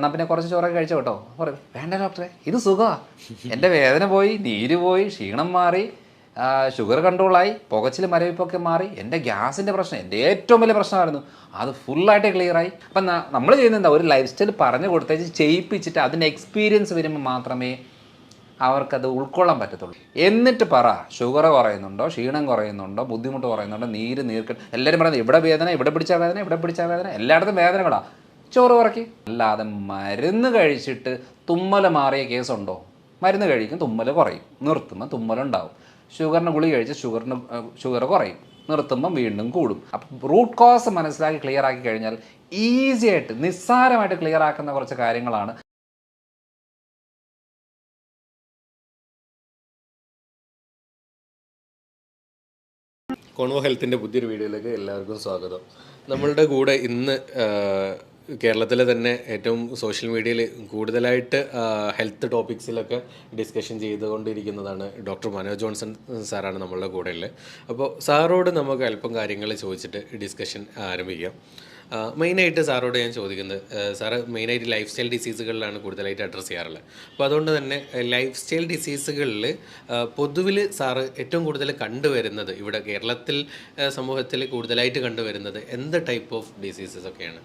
എന്നാൽ പിന്നെ കുറച്ച് ചോറൊക്കെ കഴിച്ചോ കേട്ടോ. പറയും വേണ്ട ഡോക്ടറെ, ഇത് സുഖമാണ്, എൻ്റെ വേദന പോയി, നീര് പോയി, ക്ഷീണം മാറി, ഷുഗർ കൺട്രോളായി, പുകച്ചിൽ മരവിപ്പൊക്കെ മാറി, എൻ്റെ ഗ്യാസിൻ്റെ പ്രശ്നം എൻ്റെ ഏറ്റവും വലിയ പ്രശ്നമായിരുന്നു, അത് ഫുള്ളായിട്ട് ക്ലിയറായി. അപ്പം നമ്മൾ ചെയ്യുന്നത് എന്താ, ഒരു ലൈഫ് സ്റ്റൈൽ പറഞ്ഞു കൊടുത്തേച്ച് ചെയ്യിപ്പിച്ചിട്ട് അതിൻ്റെ എക്സ്പീരിയൻസ് വരുമ്പോൾ മാത്രമേ അവർക്കത് ഉൾക്കൊള്ളാൻ പറ്റത്തുള്ളൂ. എന്നിട്ട് പറ, ഷുഗർ കുറയുന്നുണ്ടോ, ക്ഷീണം കുറയുന്നുണ്ടോ, ബുദ്ധിമുട്ട് കുറയുന്നുണ്ടോ, നീർക്കെട്ട്, എല്ലാവരും പറയുന്നത് ഇവിടെ വേദന, ഇവിടെ പിടിച്ച വേദന, ഇവിടെ പിടിച്ച വേദന, എല്ലായിടത്തും വേദനകളാണ്, ചോറ് കുറയ്ക്കും. അല്ലാതെ മരുന്ന് കഴിച്ചിട്ട് തുമ്മൽ മാറിയ കേസുണ്ടോ? മരുന്ന് കഴിക്കും, തുമ്മൽ കുറയും, നിർത്തുമ്പോൾ തുമ്മലുണ്ടാവും. ഷുഗറിന് ഗുളിക കഴിച്ച് ഷുഗർ കുറയും, നിർത്തുമ്പം വീണ്ടും കൂടും. അപ്പം റൂട്ട് കോസ് മനസ്സിലാക്കി ക്ലിയർ ആക്കി കഴിഞ്ഞാൽ ഈസി ആയിട്ട് നിസ്സാരമായിട്ട് ക്ലിയർ ആക്കുന്ന കുറച്ച് കാര്യങ്ങളാണ്. കോൺവോ ഹെൽത്തിൻ്റെ പുതിയൊരു വീഡിയോയിലേക്ക് എല്ലാവർക്കും സ്വാഗതം. നമ്മളുടെ കൂടെ ഇന്ന് കേരളത്തിലെ തന്നെ ഏറ്റവും സോഷ്യൽ മീഡിയയിൽ കൂടുതലായിട്ട് ഹെൽത്ത് ടോപ്പിക്സിലൊക്കെ ഡിസ്കഷൻ ചെയ്തുകൊണ്ടിരിക്കുന്നതാണ് ഡോക്ടർ മനോജ് ജോൺസൺ സാറാണ് നമ്മളുടെ കൂടെ ഉള്ളത്. അപ്പോൾ സാറോട് നമുക്ക് അല്പം കാര്യങ്ങൾ ചോദിച്ചിട്ട് ഡിസ്കഷൻ ആരംഭിക്കാം. മെയിനായിട്ട് സാറോട് ഞാൻ ചോദിക്കുന്നത്, സാറ് മെയിനായിട്ട് ലൈഫ് സ്റ്റൈൽ ഡിസീസുകളിലാണ് കൂടുതലായിട്ട് അഡ്രസ്സ് ചെയ്യാറുള്ളത്. അപ്പോൾ അതുകൊണ്ട് തന്നെ ലൈഫ് സ്റ്റൈൽ ഡിസീസുകളിൽ പൊതുവിൽ സാറ് ഏറ്റവും കൂടുതൽ കണ്ടുവരുന്നത്, ഇവിടെ കേരളത്തിൽ സമൂഹത്തിൽ കൂടുതലായിട്ട് കണ്ടുവരുന്നത് എന്ത് ടൈപ്പ് ഓഫ് ഡിസീസസ് ഒക്കെയാണ്?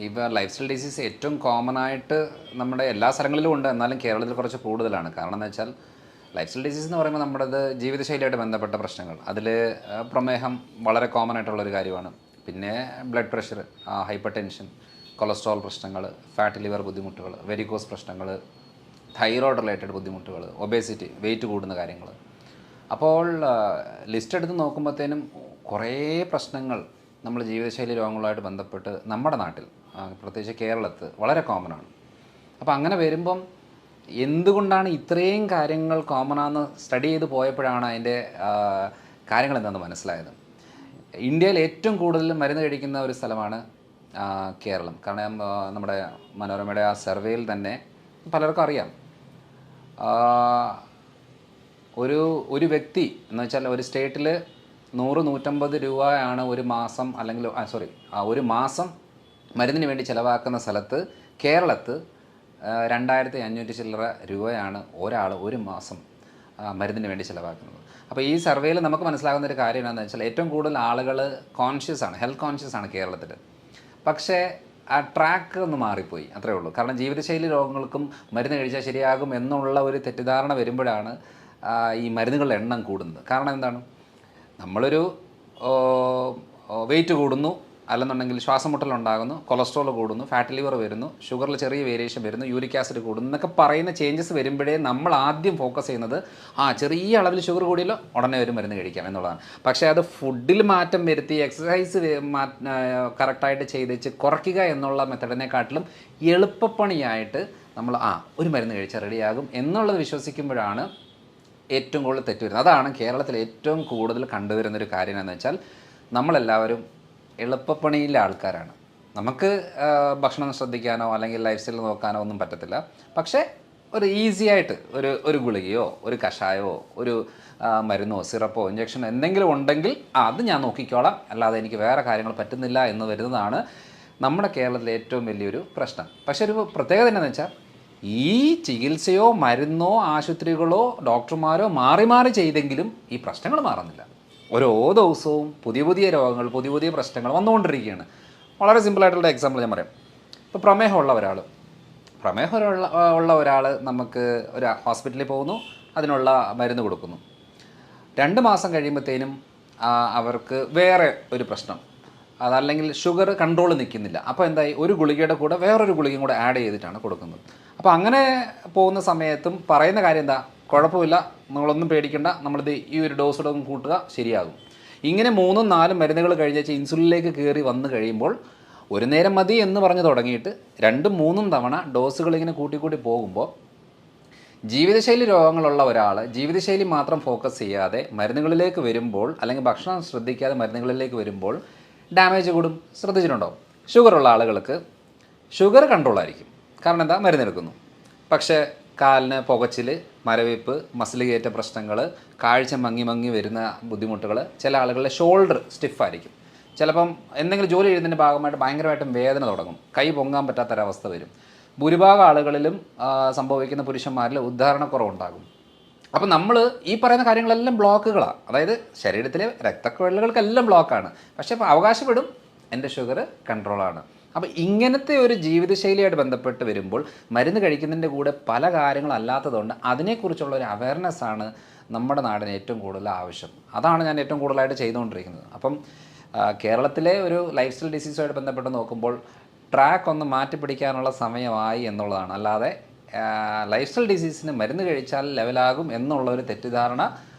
ഇപ്പോൾ ലൈഫ് സ്റ്റൈൽ ഡിസീസ് ഏറ്റവും കോമൺ ആയിട്ട് നമ്മുടെ എല്ലാ സ്ഥലങ്ങളിലും ഉണ്ട്, എന്നാലും കേരളത്തിൽ കുറച്ച് കൂടുതലാണ്. കാരണം എന്ന് വെച്ചാൽ ലൈഫ് സ്റ്റൈൽ ഡിസീസ് എന്ന് പറയുമ്പോൾ നമ്മുടേത് ജീവിതശൈലിയായിട്ട് ബന്ധപ്പെട്ട പ്രശ്നങ്ങൾ. അതിൽ പ്രമേഹം വളരെ കോമൺ ആയിട്ടുള്ളൊരു കാര്യമാണ്. പിന്നെ blood pressure, hyper tension, cholesterol പ്രശ്നങ്ങൾ, ഫാറ്റ് ലിവർ ബുദ്ധിമുട്ടുകൾ, വെരിക്കോസ് പ്രശ്നങ്ങൾ, തൈറോയ്ഡ് റിലേറ്റഡ് ബുദ്ധിമുട്ടുകൾ, ഒബേസിറ്റി, വെയിറ്റ് കൂടുന്ന കാര്യങ്ങൾ. അപ്പോൾ ലിസ്റ്റ് എടുത്ത് നോക്കുമ്പോഴത്തേനും കുറേ പ്രശ്നങ്ങൾ നമ്മൾ ജീവിതശൈലി രോഗങ്ങളുമായിട്ട് ബന്ധപ്പെട്ട് നമ്മുടെ നാട്ടിൽ, പ്രത്യേകിച്ച് കേരളത്തിൽ വളരെ കോമൺ ആണ്. അപ്പോൾ അങ്ങനെ വരുമ്പം എന്തുകൊണ്ടാണ് ഇത്രയും കാര്യങ്ങൾ കോമൺ ആണെന്ന് സ്റ്റഡി ചെയ്ത് പോയപ്പോഴാണ് അതിൻ്റെ കാര്യങ്ങൾ എന്താണെന്ന് മനസ്സിലായത്. ഇന്ത്യയിൽ ഏറ്റവും കൂടുതൽ മരുന്ന് കഴിക്കുന്ന ഒരു സ്ഥലമാണ് കേരളം. കാരണം നമ്മുടെ മനോരമയുടെ ആ സർവേയിൽ തന്നെ പലർക്കും അറിയാം, ഒരു വ്യക്തി എന്ന് വെച്ചാൽ ഒരു സ്റ്റേറ്റിൽ 100-150 രൂപയാണ് ഒരു മാസം, അല്ലെങ്കിൽ ഒരു മാസം മരുന്നിന് വേണ്ടി ചിലവാക്കുന്ന സ്ഥലത്ത് കേരളത്തിൽ 2500 ചില്ലറ രൂപയാണ് ഒരാൾ ഒരു മാസം മരുന്നിന് വേണ്ടി ചിലവാക്കുന്നത്. അപ്പോൾ ഈ സർവേയിൽ നമുക്ക് മനസ്സിലാകുന്ന ഒരു കാര്യം എന്താണെന്ന് വെച്ചാൽ ഏറ്റവും കൂടുതൽ ആളുകൾ ഹെൽത്ത് കോൺഷ്യസ് ആണ് കേരളത്തിൽ. പക്ഷേ ആ ട്രാക്ക് ഒന്ന് മാറിപ്പോയി, അത്രയേ ഉള്ളൂ. കാരണം ജീവിതശൈലി രോഗങ്ങൾക്കും മരുന്ന് കഴിച്ചാൽ ശരിയാകും എന്നുള്ള ഒരു തെറ്റിദ്ധാരണ വരുമ്പോഴാണ് ഈ മരുന്നുകളുടെ എണ്ണം കൂടുന്നത്. കാരണം എന്താണ്, നമ്മളൊരു വെയിറ്റ് കൂടുന്നു, അല്ലെന്നുണ്ടെങ്കിൽ ശ്വാസം മുട്ടലുണ്ടാകുന്നു, കൊളസ്ട്രോൾ കൂടുന്നു, ഫാറ്റ് ലിവർ വരുന്നു, ഷുഗറിൽ ചെറിയ വേരിയേഷൻ വരുന്നു, യൂറിക് ആസിഡ് കൂടുന്നു എന്നൊക്കെ പറയുന്ന ചേഞ്ചസ് വരുമ്പോഴേ നമ്മൾ ആദ്യം ഫോക്കസ് ചെയ്യുന്നത് ചെറിയ അളവിൽ ഷുഗർ കൂടിയല്ലോ ഉടനെ ഒരു മരുന്ന് കഴിക്കാം എന്നുള്ളതാണ്. പക്ഷേ അത് ഫുഡിൽ മാറ്റം വരുത്തി എക്സസൈസ് കറക്റ്റായിട്ട് ചെയ്തേച്ച് കുറയ്ക്കുക എന്നുള്ള മെത്തഡിനെക്കാട്ടിലും എളുപ്പപ്പണിയായിട്ട് നമ്മൾ ഒരു മരുന്ന് കഴിച്ചാൽ റെഡിയാകും എന്നുള്ളത് വിശ്വസിക്കുമ്പോഴാണ് ഏറ്റവും കൂടുതൽ തെറ്റ് വരുന്നത്. അതാണ് കേരളത്തിൽ ഏറ്റവും കൂടുതൽ കണ്ടുവരുന്നൊരു കാര്യം എന്ന് വെച്ചാൽ നമ്മളെല്ലാവരും എളുപ്പപ്പണിയിലെ ആൾക്കാരാണ്. നമുക്ക് ഭക്ഷണം ശ്രദ്ധിക്കാനോ അല്ലെങ്കിൽ ലൈഫ് സ്റ്റൈൽ നോക്കാനോ ഒന്നും പറ്റത്തില്ല. പക്ഷേ ഒരു ഈസി ആയിട്ട് ഒരു ഗുളികയോ ഒരു കഷായമോ ഒരു മരുന്നോ സിറപ്പോ ഇഞ്ചക്ഷനോ എന്തെങ്കിലും ഉണ്ടെങ്കിൽ അത് ഞാൻ നോക്കിക്കോളാം, അല്ലാതെ എനിക്ക് വേറെ കാര്യങ്ങൾ പറ്റുന്നില്ല എന്ന് വരുന്നതാണ് നമ്മുടെ കേരളത്തിലെ ഏറ്റവും വലിയൊരു പ്രശ്നം. പക്ഷേ ഒരു പ്രത്യേകത എന്താണെന്ന് വെച്ചാൽ ഈ ചികിത്സയോ മരുന്നോ ആശുപത്രികളോ ഡോക്ടർമാരോ മാറി മാറി ചെയ്തെങ്കിലും ഈ പ്രശ്നങ്ങൾ മാറുന്നില്ല. ഓരോ ദിവസവും പുതിയ പുതിയ രോഗങ്ങൾ, പുതിയ പുതിയ പ്രശ്നങ്ങൾ വന്നുകൊണ്ടിരിക്കുകയാണ്. വളരെ സിമ്പിളായിട്ടുള്ള എക്സാമ്പിൾ ഞാൻ പറയാം. ഇപ്പോൾ പ്രമേഹമുള്ള ഒരാൾ നമുക്ക് ഒരു ഹോസ്പിറ്റലിൽ പോകുന്നു, അതിനുള്ള മരുന്ന് കൊടുക്കുന്നു. 2 മാസം കഴിയുമ്പോഴത്തേനും അവർക്ക് വേറെ ഒരു പ്രശ്നം, അതല്ലെങ്കിൽ ഷുഗർ കൺട്രോൾ നിൽക്കുന്നില്ല. അപ്പോൾ എന്തായി, ഒരു ഗുളികയുടെ കൂടെ വേറൊരു ഗുളികയും കൂടെ ആഡ് ചെയ്തിട്ടാണ് കൊടുക്കുന്നത്. അപ്പോൾ അങ്ങനെ പോകുന്ന സമയത്തും പറയുന്ന കാര്യം എന്താ, കുഴപ്പമില്ല, നിങ്ങളൊന്നും പേടിക്കേണ്ട, നമ്മളിത് ഈ ഒരു ഡോസ് കൂട്ടുക ശരിയാകും. ഇങ്ങനെ 3-4 മരുന്നുകൾ കഴിഞ്ഞേച്ച് ഇൻസുലിനിലേക്ക് കയറി വന്നു കഴിയുമ്പോൾ ഒരു നേരം മതി എന്ന് പറഞ്ഞ് തുടങ്ങിയിട്ട് 2-3 തവണ ഡോസുകൾ ഇങ്ങനെ കൂട്ടിക്കൂട്ടി പോകുമ്പോൾ ജീവിതശൈലി രോഗങ്ങളുള്ള ഒരാൾ ജീവിതശൈലി മാത്രം ഫോക്കസ് ചെയ്യാതെ മരുന്നുകളിലേക്ക് വരുമ്പോൾ, അല്ലെങ്കിൽ ഭക്ഷണം ശ്രദ്ധിക്കാതെ മരുന്നുകളിലേക്ക് വരുമ്പോൾ ഡാമേജ് കൂടും. ശ്രദ്ധിച്ചിട്ടുണ്ടോ? ഷുഗറുള്ള ആളുകൾക്ക് ഷുഗർ കൺട്രോൾ ആയിരിക്കും, കാരണം എന്താ, മരുന്നെടുക്കുന്നു. പക്ഷേ കാലിന് പുകച്ചിൽ, മരവിപ്പ്, മസിൽ കയറ്റ പ്രശ്നങ്ങൾ, കാഴ്ച മങ്ങി വരുന്ന ബുദ്ധിമുട്ടുകൾ, ചില ആളുകളുടെ ഷോൾഡർ സ്റ്റിഫായിരിക്കും, ചിലപ്പം എന്തെങ്കിലും ജോലി ചെയ്യുന്നതിൻ്റെ ഭാഗമായിട്ട് ഭയങ്കരമായിട്ടും വേദന തുടങ്ങും, കൈ പൊങ്ങാൻ പറ്റാത്തൊരവസ്ഥ വരും. ഭൂരിഭാഗം ആളുകളിലും സംഭവിക്കുന്ന പുരുഷന്മാരിൽ ഉദ്ധാരണക്കുറവുണ്ടാകും. അപ്പം നമ്മൾ ഈ പറയുന്ന കാര്യങ്ങളെല്ലാം ബ്ലോക്കുകളാണ്, അതായത് ശരീരത്തിലെ രക്തക്കുഴലുകൾക്കെല്ലാം ബ്ലോക്കാണ്. പക്ഷേ ഇപ്പോൾ അവകാശപ്പെടും എൻ്റെ ഷുഗർ കൺട്രോളാണ്. അപ്പോൾ ഇങ്ങനത്തെ ഒരു ജീവിതശൈലിയായിട്ട് ബന്ധപ്പെട്ട് വരുമ്പോൾ മരുന്ന് കഴിക്കുന്നതിൻ്റെ കൂടെ പല കാര്യങ്ങളല്ലാത്തതുകൊണ്ട് അതിനെക്കുറിച്ചുള്ള ഒരു അവയർനെസ്സാണ് നമ്മുടെ നാടിന് ഏറ്റവും കൂടുതൽ ആവശ്യം. അതാണ് ഞാൻ ഏറ്റവും കൂടുതലായിട്ട് ചെയ്തുകൊണ്ടിരിക്കുന്നത്. അപ്പം കേരളത്തിലെ ഒരു ലൈഫ് സ്റ്റൈൽ ഡിസീസുമായിട്ട് ബന്ധപ്പെട്ട് നോക്കുമ്പോൾ ട്രാക്ക് ഒന്ന് മാറ്റിപ്പിടിക്കാനുള്ള സമയമായി എന്നുള്ളതാണ്. അല്ലാതെ ലൈഫ് സ്റ്റൈൽ ഡിസീസിന് മരുന്ന് കഴിച്ചാൽ ലെവലാകും എന്നുള്ളൊരു തെറ്റിദ്ധാരണ,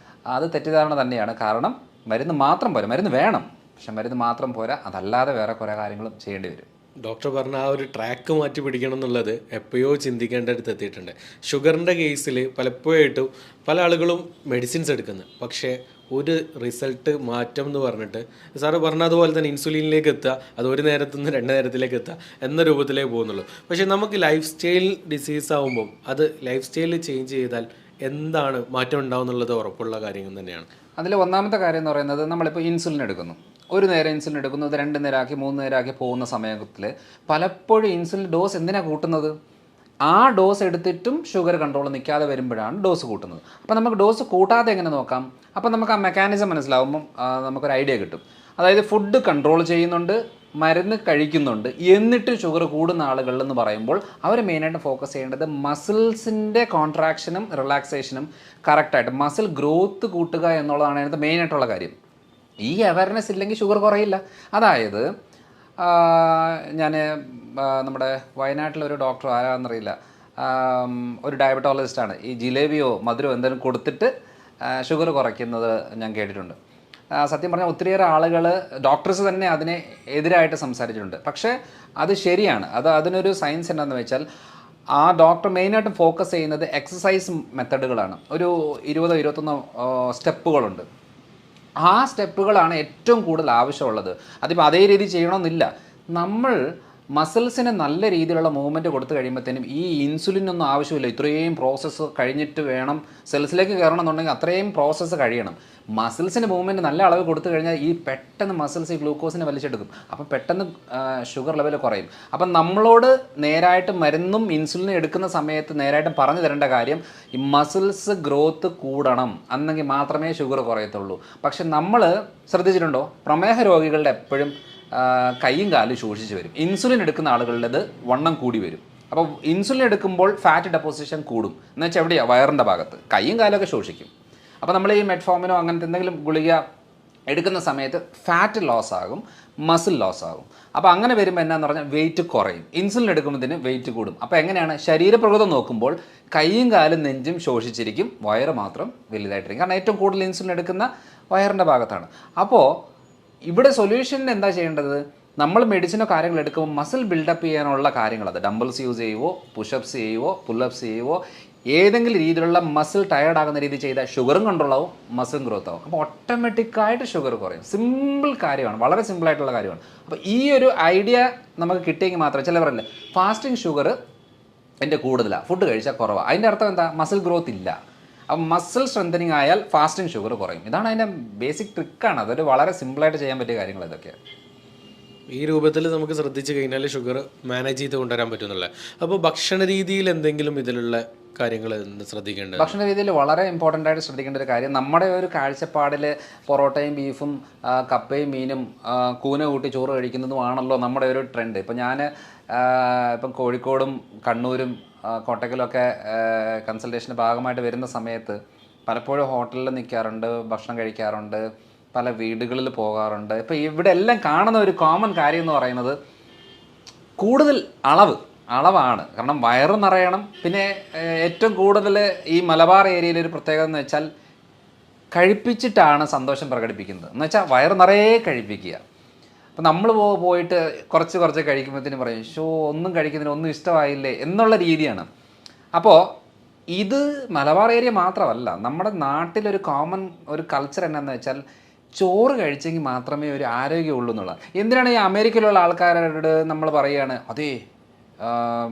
അത് തെറ്റിദ്ധാരണ തന്നെയാണ്. കാരണം മരുന്ന് മാത്രം പോരാ, മരുന്ന് വേണം, പക്ഷെ മരുന്ന് മാത്രം പോരാ, അതല്ലാതെ വേറെ കുറേ കാര്യങ്ങളും ചെയ്യേണ്ടി വരും. ഡോക്ടർ പറഞ്ഞ ആ ഒരു ട്രാക്ക് മാറ്റി പിടിക്കണം എന്നുള്ളത് എപ്പോഴോ ചിന്തിക്കേണ്ട അടുത്ത് എത്തിയിട്ടുണ്ട്. ഷുഗറിൻ്റെ കേസിൽ പലപ്പോഴായിട്ടും പല ആളുകളും മെഡിസിൻസ് എടുക്കുന്നത്, പക്ഷേ ഒരു റിസൾട്ട് മാറ്റം എന്ന് പറഞ്ഞിട്ട് സാറ് പറഞ്ഞതുപോലെ തന്നെ ഇൻസുലിനിലേക്ക് എത്തുക, അത് ഒരു നേരത്തു നിന്ന് 2 നേരത്തിലേക്ക് എത്തുക എന്ന രൂപത്തിലേക്ക് പോകുന്നുള്ളൂ. പക്ഷേ നമുക്ക് ലൈഫ് സ്റ്റൈൽ ഡിസീസ് ആകുമ്പം അത് ലൈഫ് സ്റ്റൈൽ ചേഞ്ച് ചെയ്താൽ എന്താണ് മാറ്റം ഉണ്ടാവും എന്നുള്ളത് ഉറപ്പുള്ള കാര്യങ്ങൾ തന്നെയാണ്. അതിൽ ഒന്നാമത്തെ കാര്യം എന്ന് പറയുന്നത്, നമ്മളിപ്പോൾ ഇൻസുലിൻ എടുക്കുന്നു, ഒരു നേരം ഇൻസുലിൻ എടുക്കുന്നത് 2 നേരമാക്കി 3 നേരമാക്കി പോകുന്ന സമയത്തിൽ പലപ്പോഴും ഇൻസുലിൻ ഡോസ് എന്തിനാണ് കൂട്ടുന്നത്? ആ ഡോസ് എടുത്തിട്ടും ഷുഗർ കൺട്രോൾ നിൽക്കാതെ വരുമ്പോഴാണ് ഡോസ് കൂട്ടുന്നത്. അപ്പോൾ നമുക്ക് ഡോസ് കൂട്ടാതെ എങ്ങനെ നോക്കാം? അപ്പോൾ നമുക്ക് ആ മെക്കാനിസം മനസ്സിലാവുമ്പം നമുക്കൊരു ഐഡിയ കിട്ടും. അതായത് ഫുഡ് കൺട്രോൾ ചെയ്യുന്നുണ്ട്, മരുന്ന് കഴിക്കുന്നുണ്ട്, എന്നിട്ട് ഷുഗർ കൂടുന്ന ആളുകളെന്ന് പറയുമ്പോൾ അവർ മെയിനായിട്ട് ഫോക്കസ് ചെയ്യേണ്ടത് മസിൽസിൻ്റെ കോൺട്രാക്ഷനും റിലാക്സേഷനും കറക്റ്റായിട്ട് മസിൽ ഗ്രോത്ത് കൂട്ടുക എന്നുള്ളതാണ് അതിനകത്ത് മെയിനായിട്ടുള്ള കാര്യം. ഈ അവയർനെസ് ഇല്ലെങ്കിൽ ഷുഗർ കുറയില്ല. അതായത് ഞാൻ നമ്മുടെ വയനാട്ടിലൊരു ഡോക്ടർ ആരാണെന്നറിയില്ല, ഒരു ഡയബറ്റോളജിസ്റ്റാണ്, ഈ ജിലേബിയോ മധുരമോ എന്തെങ്കിലും കൊടുത്തിട്ട് ഷുഗർ കുറയ്ക്കുന്നത് ഞാൻ കേട്ടിട്ടുണ്ട്. സത്യം പറഞ്ഞാൽ ഒത്തിരിയേറെ ആളുകൾ, ഡോക്ടേഴ്സ് തന്നെ അതിനെ എതിരായിട്ട് സംസാരിച്ചിട്ടുണ്ട്. പക്ഷേ അത് ശരിയാണ്. അതിനൊരു സയൻസ് എന്താണെന്ന് വെച്ചാൽ, ആ ഡോക്ടർ മെയിനായിട്ടും ഫോക്കസ് ചെയ്യുന്നത് എക്സസൈസ് മെത്തഡുകളാണ്. ഒരു 20-21 സ്റ്റെപ്പുകളുണ്ട്. ആ സ്റ്റെപ്പുകളാണ് ഏറ്റവും കൂടുതൽ ആവശ്യമുള്ളത്. അതിപ്പോൾ അതേ രീതി ചെയ്യണമെന്നില്ല. നമ്മൾ മസിൽസിന് നല്ല രീതിയിലുള്ള മൂവ്മെൻറ്റ് കൊടുത്തു കഴിയുമ്പോഴത്തേനും ഈ ഇൻസുലിനൊന്നും ആവശ്യമില്ല. ഇത്രയും പ്രോസസ്സ് കഴിഞ്ഞിട്ട് വേണം സെൽസിലേക്ക് കയറണം എന്നുണ്ടെങ്കിൽ അത്രയും പ്രോസസ്സ് കഴിയണം. മസിൽസിന് മൂവ്മെൻറ്റ് നല്ല അളവ് കൊടുത്തു കഴിഞ്ഞാൽ ഈ പെട്ടെന്ന് മസിൽസ് ഈ ഗ്ലൂക്കോസിനെ വലിച്ചെടുക്കും. അപ്പോൾ പെട്ടെന്ന് ഷുഗർ ലെവൽ കുറയും. അപ്പം നമ്മളോട് നേരായിട്ട് മരുന്നും ഇൻസുലിനും എടുക്കുന്ന സമയത്ത് നേരായിട്ട് പറഞ്ഞു തരേണ്ട കാര്യം, ഈ മസിൽസ് ഗ്രോത്ത് കൂടണം, എന്നെങ്കിൽ മാത്രമേ ഷുഗർ കുറയത്തുള്ളൂ. പക്ഷെ നമ്മൾ ശ്രദ്ധിച്ചിട്ടുണ്ടോ, പ്രമേഹ രോഗികളുടെ എപ്പോഴും കൈയും കാലും ശോഷിച്ച് വരും. ഇൻസുലിൻ എടുക്കുന്ന ആളുകളുടേത് വണ്ണം കൂടി വരും. അപ്പോൾ ഇൻസുലിൻ എടുക്കുമ്പോൾ ഫാറ്റ് ഡെപ്പോസിഷൻ കൂടും. എന്ന് വെച്ചാൽ എവിടെയാണ്? വയറിൻ്റെ ഭാഗത്ത്. കൈയും കാലമൊക്കെ ശോഷിക്കും. അപ്പോൾ നമ്മൾ ഈ മെറ്റ്ഫോമിനോ അങ്ങനത്തെ എന്തെങ്കിലും ഗുളിക എടുക്കുന്ന സമയത്ത് ഫാറ്റ് ലോസ് ആകും, മസിൽ ലോസ് ആകും. അപ്പോൾ അങ്ങനെ വരുമ്പോൾ എന്നാന്ന് പറഞ്ഞാൽ വെയിറ്റ് കുറയും. ഇൻസുലിൻ എടുക്കുമ്പോഴത്തേന് വെയിറ്റ് കൂടും. അപ്പോൾ എങ്ങനെയാണ്? ശരീരപ്രകൃതം നോക്കുമ്പോൾ കൈയും കാലും നെഞ്ചും ശോഷിച്ചിരിക്കും, വയറ് മാത്രം വലുതായിട്ടിരിക്കും. കാരണം ഏറ്റവും കൂടുതൽ ഇൻസുലിൻ എടുക്കുന്ന വയറിൻ്റെ ഭാഗത്താണ്. അപ്പോൾ ഇവിടെ സൊല്യൂഷൻ എന്താ ചെയ്യേണ്ടത്? നമ്മൾ മെഡിസിനോ കാര്യങ്ങൾ എടുക്കുമ്പോൾ മസിൽ ബിൽഡപ്പ് ചെയ്യാനുള്ള കാര്യങ്ങൾ, അത് ഡംബിൾസ് യൂസ് ചെയ്യുവോ, പുഷപ്സ് ചെയ്യുവോ, പുല്ലപ്സ് ചെയ്യുവോ, ഏതെങ്കിലും രീതിയിലുള്ള മസിൽ ടയേർഡ് ആകുന്ന രീതി ചെയ്താൽ ഷുഗറും കൺട്രോൾ ആവും, മസിലും ഗ്രോത്ത് ആവും. അപ്പോൾ ഓട്ടോമാറ്റിക്കായിട്ട് ഷുഗർ കുറയും. സിമ്പിൾ കാര്യമാണ്, വളരെ സിമ്പിളായിട്ടുള്ള കാര്യമാണ്. അപ്പോൾ ഈ ഒരു ഐഡിയ നമുക്ക് കിട്ടിയെങ്കിൽ മാത്രമേ, ചിലവരല്ലേ ഫാസ്റ്റിംഗ് ഷുഗർ എൻ്റെ കൂടുതലാണ്, ഫുഡ് കഴിച്ചാൽ കുറവാണ്. അതിൻ്റെ അർത്ഥം എന്താ? മസിൽ ഗ്രോത്ത് ഇല്ല. അപ്പം മസിൽ സ്ട്രെങ്തനിങ് ആയാൽ ഫാസ്റ്റിംഗ് ഷുഗർ കുറയും. ഇതാണ് അതിൻ്റെ ബേസിക് ട്രിക്കാണ്. അതൊരു വളരെ സിമ്പിളായിട്ട് ചെയ്യാൻ പറ്റിയ കാര്യങ്ങൾ ഇതൊക്കെയാണ്. ഈ രൂപത്തിൽ നമുക്ക് ശ്രദ്ധിച്ചു കഴിഞ്ഞാൽ ഷുഗർ മാനേജ് ചെയ്ത് കൊണ്ടുവരാൻ പറ്റുന്നില്ല. അപ്പോൾ ഭക്ഷണ രീതിയിൽ എന്തെങ്കിലും ഇതിലുള്ള കാര്യങ്ങൾ ശ്രദ്ധിക്കേണ്ടത്? ഭക്ഷണ രീതിയിൽ വളരെ ഇമ്പോർട്ടൻ്റ് ആയിട്ട് ശ്രദ്ധിക്കേണ്ട ഒരു കാര്യം, നമ്മുടെ ഒരു കാഴ്ചപ്പാടിൽ പൊറോട്ടയും ബീഫും കപ്പയും മീനും കൂന കൂട്ടി ചോറ് കഴിക്കുന്നതുമാണല്ലോ നമ്മുടെ ഒരു ട്രെൻഡ്. ഇപ്പം ഞാൻ ഇപ്പം കോഴിക്കോടും കണ്ണൂരും കോട്ടക്കലൊക്കെ കൺസൾട്ടേഷൻ്റെ ഭാഗമായിട്ട് വരുന്ന സമയത്ത് പലപ്പോഴും ഹോട്ടലിൽ നിൽക്കാറുണ്ട്, ഭക്ഷണം കഴിക്കാറുണ്ട്, പല വീടുകളിൽ പോകാറുണ്ട്. ഇപ്പോൾ ഇവിടെ എല്ലാം കാണുന്ന ഒരു കോമൺ കാര്യം എന്ന് പറയുന്നത് കൂടുതൽ അളവാണ്. കാരണം വയറ് നിറയണം. പിന്നെ ഏറ്റവും കൂടുതൽ ഈ മലബാർ ഏരിയയിലൊരു പ്രത്യേകത എന്ന് വെച്ചാൽ കഴിപ്പിച്ചിട്ടാണ് സന്തോഷം പ്രകടിപ്പിക്കുന്നത്. എന്ന് വെച്ചാൽ വയറ് നിറയെ കഴിപ്പിക്കുക. അപ്പോൾ നമ്മൾ പോയിട്ട് കുറച്ച് കഴിക്കുമ്പോഴത്തേനും പറയും, ഒന്നും കഴിക്കുന്നതിന് ഒന്നും ഇഷ്ടമായില്ലേ എന്നുള്ള രീതിയാണ്. അപ്പോൾ ഇത് മലബാർ ഏരിയ മാത്രമല്ല, നമ്മുടെ നാട്ടിലൊരു കോമൺ ഒരു കൾച്ചർ എന്നാന്ന് വെച്ചാൽ ചോറ് കഴിച്ചെങ്കിൽ മാത്രമേ ഒരു ആരോഗ്യമുള്ളൂ എന്നുള്ളത്. എന്തിനാണ് ഈ അമേരിക്കയിലുള്ള ആൾക്കാരോട് നമ്മൾ പറയുകയാണ്, അതേ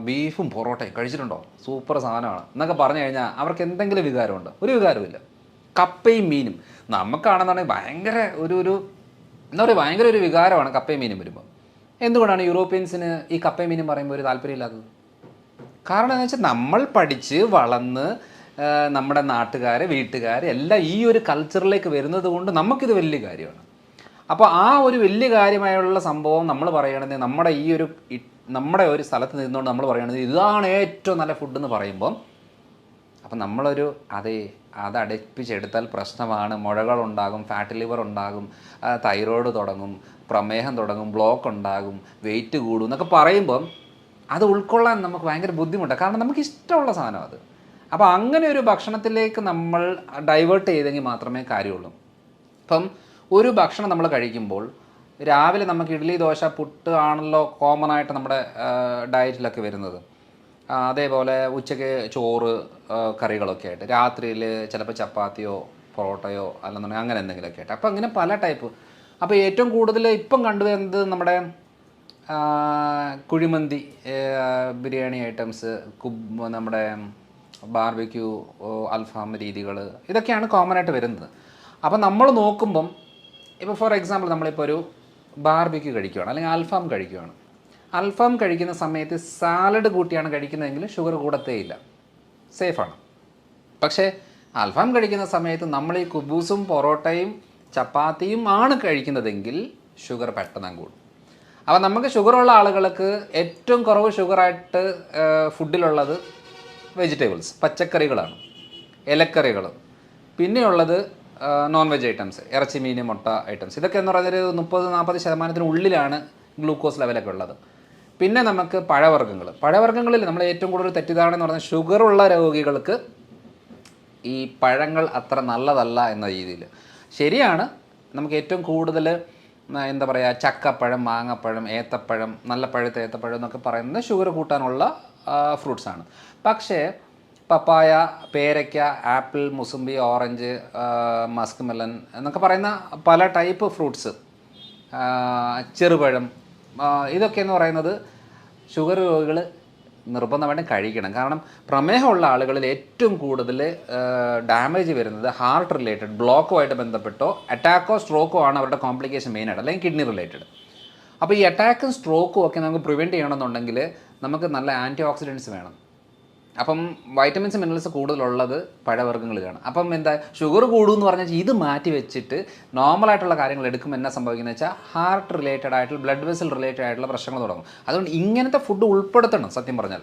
ബീഫും പൊറോട്ടയും കഴിച്ചിട്ടുണ്ടോ, സൂപ്പർ സാധനമാണ് എന്നൊക്കെ പറഞ്ഞു കഴിഞ്ഞാൽ അവർക്ക് എന്തെങ്കിലും വികാരമുണ്ടോ? ഒരു വികാരമില്ല. കപ്പയും മീനും നമുക്കാണെന്നുണ്ടെങ്കിൽ ഭയങ്കര ഒരു എന്താ പറയുക, ഭയങ്കര ഒരു വികാരമാണ് കപ്പയും മീനും വരുമ്പോൾ. എന്തുകൊണ്ടാണ് യൂറോപ്യൻസിന് ഈ കപ്പയും മീനും പറയുമ്പോൾ ഒരു താല്പര്യമില്ലാത്തത്? കാരണം എന്ന് വെച്ചാൽ നമ്മൾ പഠിച്ച് വളർന്ന് നമ്മുടെ നാട്ടുകാർ വീട്ടുകാർ എല്ലാം ഈ ഒരു കൾച്ചറിലേക്ക് വരുന്നത് കൊണ്ട് നമുക്കിത് വലിയ കാര്യമാണ്. അപ്പോൾ ആ ഒരു വലിയ കാര്യമായുള്ള സംഭവം നമ്മൾ പറയണത് നമ്മുടെ ഒരു സ്ഥലത്ത് നിന്നുകൊണ്ട് നമ്മൾ പറയണത് ഇതാണ് ഏറ്റവും നല്ല ഫുഡ് എന്ന് പറയുമ്പം, അപ്പം നമ്മളൊരു അത് അടപ്പിച്ചെടുത്താൽ പ്രശ്നമാണ്. മുഴകളുണ്ടാകും, ഫാറ്റ് ലിവർ ഉണ്ടാകും, തൈറോയ്ഡ് തുടങ്ങും, പ്രമേഹം തുടങ്ങും, ബ്ലോക്ക് ഉണ്ടാകും, വെയിറ്റ് കൂടും എന്നൊക്കെ പറയുമ്പം അത് ഉൾക്കൊള്ളാൻ നമുക്ക് ഭയങ്കര ബുദ്ധിമുട്ടാണ്. കാരണം നമുക്ക് ഇഷ്ടമുള്ള സാധനം അത്. അപ്പോൾ അങ്ങനെ ഒരു ഭക്ഷണത്തിലേക്ക് നമ്മൾ ഡൈവേർട്ട് ചെയ്തെങ്കിൽ മാത്രമേ കാര്യമുള്ളൂ. ഇപ്പം ഒരു ഭക്ഷണം നമ്മൾ കഴിക്കുമ്പോൾ രാവിലെ നമുക്ക് ഇഡ്ഡലി ദോശ പുട്ട് ആണല്ലോ കോമൺ ആയിട്ട് നമ്മുടെ ഡയറ്റിലൊക്കെ വരുന്നത്. അതേപോലെ ഉച്ചയ്ക്ക് ചോറ് കറികളൊക്കെ ആയിട്ട്, രാത്രിയിൽ ചിലപ്പോൾ ചപ്പാത്തിയോ പൊറോട്ടയോ അല്ലെന്നുണ്ടെങ്കിൽ അങ്ങനെ എന്തെങ്കിലുമൊക്കെ ആയിട്ട്. അപ്പോൾ അങ്ങനെ പല ടൈപ്പ്. അപ്പോൾ ഏറ്റവും കൂടുതൽ ഇപ്പം കണ്ടുവരുന്നത് നമ്മുടെ കുഴിമന്തി, ബിരിയാണി ഐറ്റംസ്, നമ്മുടെ ബാർബിക്യൂ, അൽഫാം രീതികൾ, ഇതൊക്കെയാണ് കോമൺ ആയിട്ട് വരുന്നത്. അപ്പം നമ്മൾ നോക്കുമ്പം ഇപ്പോൾ ഫോർ എക്സാമ്പിൾ നമ്മളിപ്പോൾ ഒരു ബാർബിക്യൂ കഴിക്കുകയാണ് അല്ലെങ്കിൽ അൽഫാം കഴിക്കുകയാണ്. അൽഫാം കഴിക്കുന്ന സമയത്ത് സാലഡ് കൂട്ടിയാണ് കഴിക്കുന്നതെങ്കിൽ ഷുഗർ കൂടത്തേയില്ല, സേഫാണ്. പക്ഷേ അൽഫാം കഴിക്കുന്ന സമയത്ത് നമ്മൾ ഈ കുബൂസും പൊറോട്ടയും ചപ്പാത്തിയും ആണ് കഴിക്കുന്നതെങ്കിൽ ഷുഗർ പെട്ടെന്ന് കൂടും. അപ്പോൾ നമുക്ക് ഷുഗറുള്ള ആളുകൾക്ക് ഏറ്റവും കുറവ് ഷുഗറായിട്ട് ഫുഡിലുള്ളത് വെജിറ്റബിൾസ്, പച്ചക്കറികളാണ്, ഇലക്കറികൾ. പിന്നെയുള്ളത് നോൺ വെജ് ഐറ്റംസ്, ഇറച്ചി, മീൻ, മുട്ട ഐറ്റംസ്. ഇതൊക്കെ എന്ന് പറഞ്ഞാൽ 30-40% ഉള്ളിലാണ് ഗ്ലൂക്കോസ് ലെവലൊക്കെ ഉള്ളത്. പിന്നെ നമുക്ക് പഴവർഗ്ഗങ്ങളിൽ നമ്മൾ ഏറ്റവും കൂടുതൽ തെറ്റിദ്ധാരണ എന്ന് പറഞ്ഞാൽ ഷുഗറുള്ള രോഗികൾക്ക് ഈ പഴങ്ങൾ അത്ര നല്ലതല്ല എന്ന രീതിയിൽ. ശരിയാണ്, നമുക്ക് ഏറ്റവും കൂടുതൽ എന്താ പറയുക, ചക്കപ്പഴം, മാങ്ങപ്പഴം, ഏത്തപ്പഴം, നല്ല പഴുത്ത ഏത്തപ്പഴം എന്നൊക്കെ പറയുന്നത് ഷുഗർ കൂട്ടാനുള്ള ഫ്രൂട്ട്സാണ്. പക്ഷേ പപ്പായ, പേരയ്ക്ക, apple, mosambi, orange, Musk melon എന്നൊക്കെ പറയുന്ന പല ടൈപ്പ് ഫ്രൂട്ട്സ്, ചെറുപഴം, ഇതൊക്കെ എന്ന് പറയുന്നത് ഷുഗർ രോഗികൾ നിർബന്ധമായിട്ടും കഴിക്കണം. കാരണം പ്രമേഹമുള്ള ആളുകളിൽ ഏറ്റവും കൂടുതൽ ഡാമേജ് വരുന്നത് ഹാർട്ട് റിലേറ്റഡ് ബ്ലോക്കുമായിട്ട് ബന്ധപ്പെട്ടോ അറ്റാക്കോ സ്ട്രോക്കോ ആണ് അവരുടെ കോംപ്ലിക്കേഷൻ മെയിനായിട്ട്, അല്ലെങ്കിൽ കിഡ്നി റിലേറ്റഡ്. അപ്പോൾ ഈ അറ്റാക്കും സ്ട്രോക്കും ഒക്കെ നമുക്ക് പ്രിവെൻറ്റ് ചെയ്യണമെന്നുണ്ടെങ്കിൽ നമുക്ക് നല്ല ആൻറ്റി ഓക്സിഡൻസ് വേണം. അപ്പം വൈറ്റമിൻസ് മിനറൽസ് കൂടുതലുള്ളത് പഴവർഗ്ഗങ്ങളിലാണ്. അപ്പം എന്താ ഷുഗർ കൂടുമെന്ന് പറഞ്ഞാൽ ഇത് മാറ്റി വെച്ചിട്ട് നോർമലായിട്ടുള്ള കാര്യങ്ങൾ എടുക്കുമ്പോൾ എന്നാ സംഭവിക്കുന്നത് വെച്ചാൽ ഹാർട്ട് റിലേറ്റഡ് ആയിട്ടുള്ള ബ്ലഡ് വെസൽ റിലേറ്റഡ് ആയിട്ടുള്ള പ്രശ്നങ്ങൾ തുടങ്ങും. അതുകൊണ്ട് ഇങ്ങനത്തെ ഫുഡ് ഉൾപ്പെടുത്തണം സത്യം പറഞ്ഞാൽ.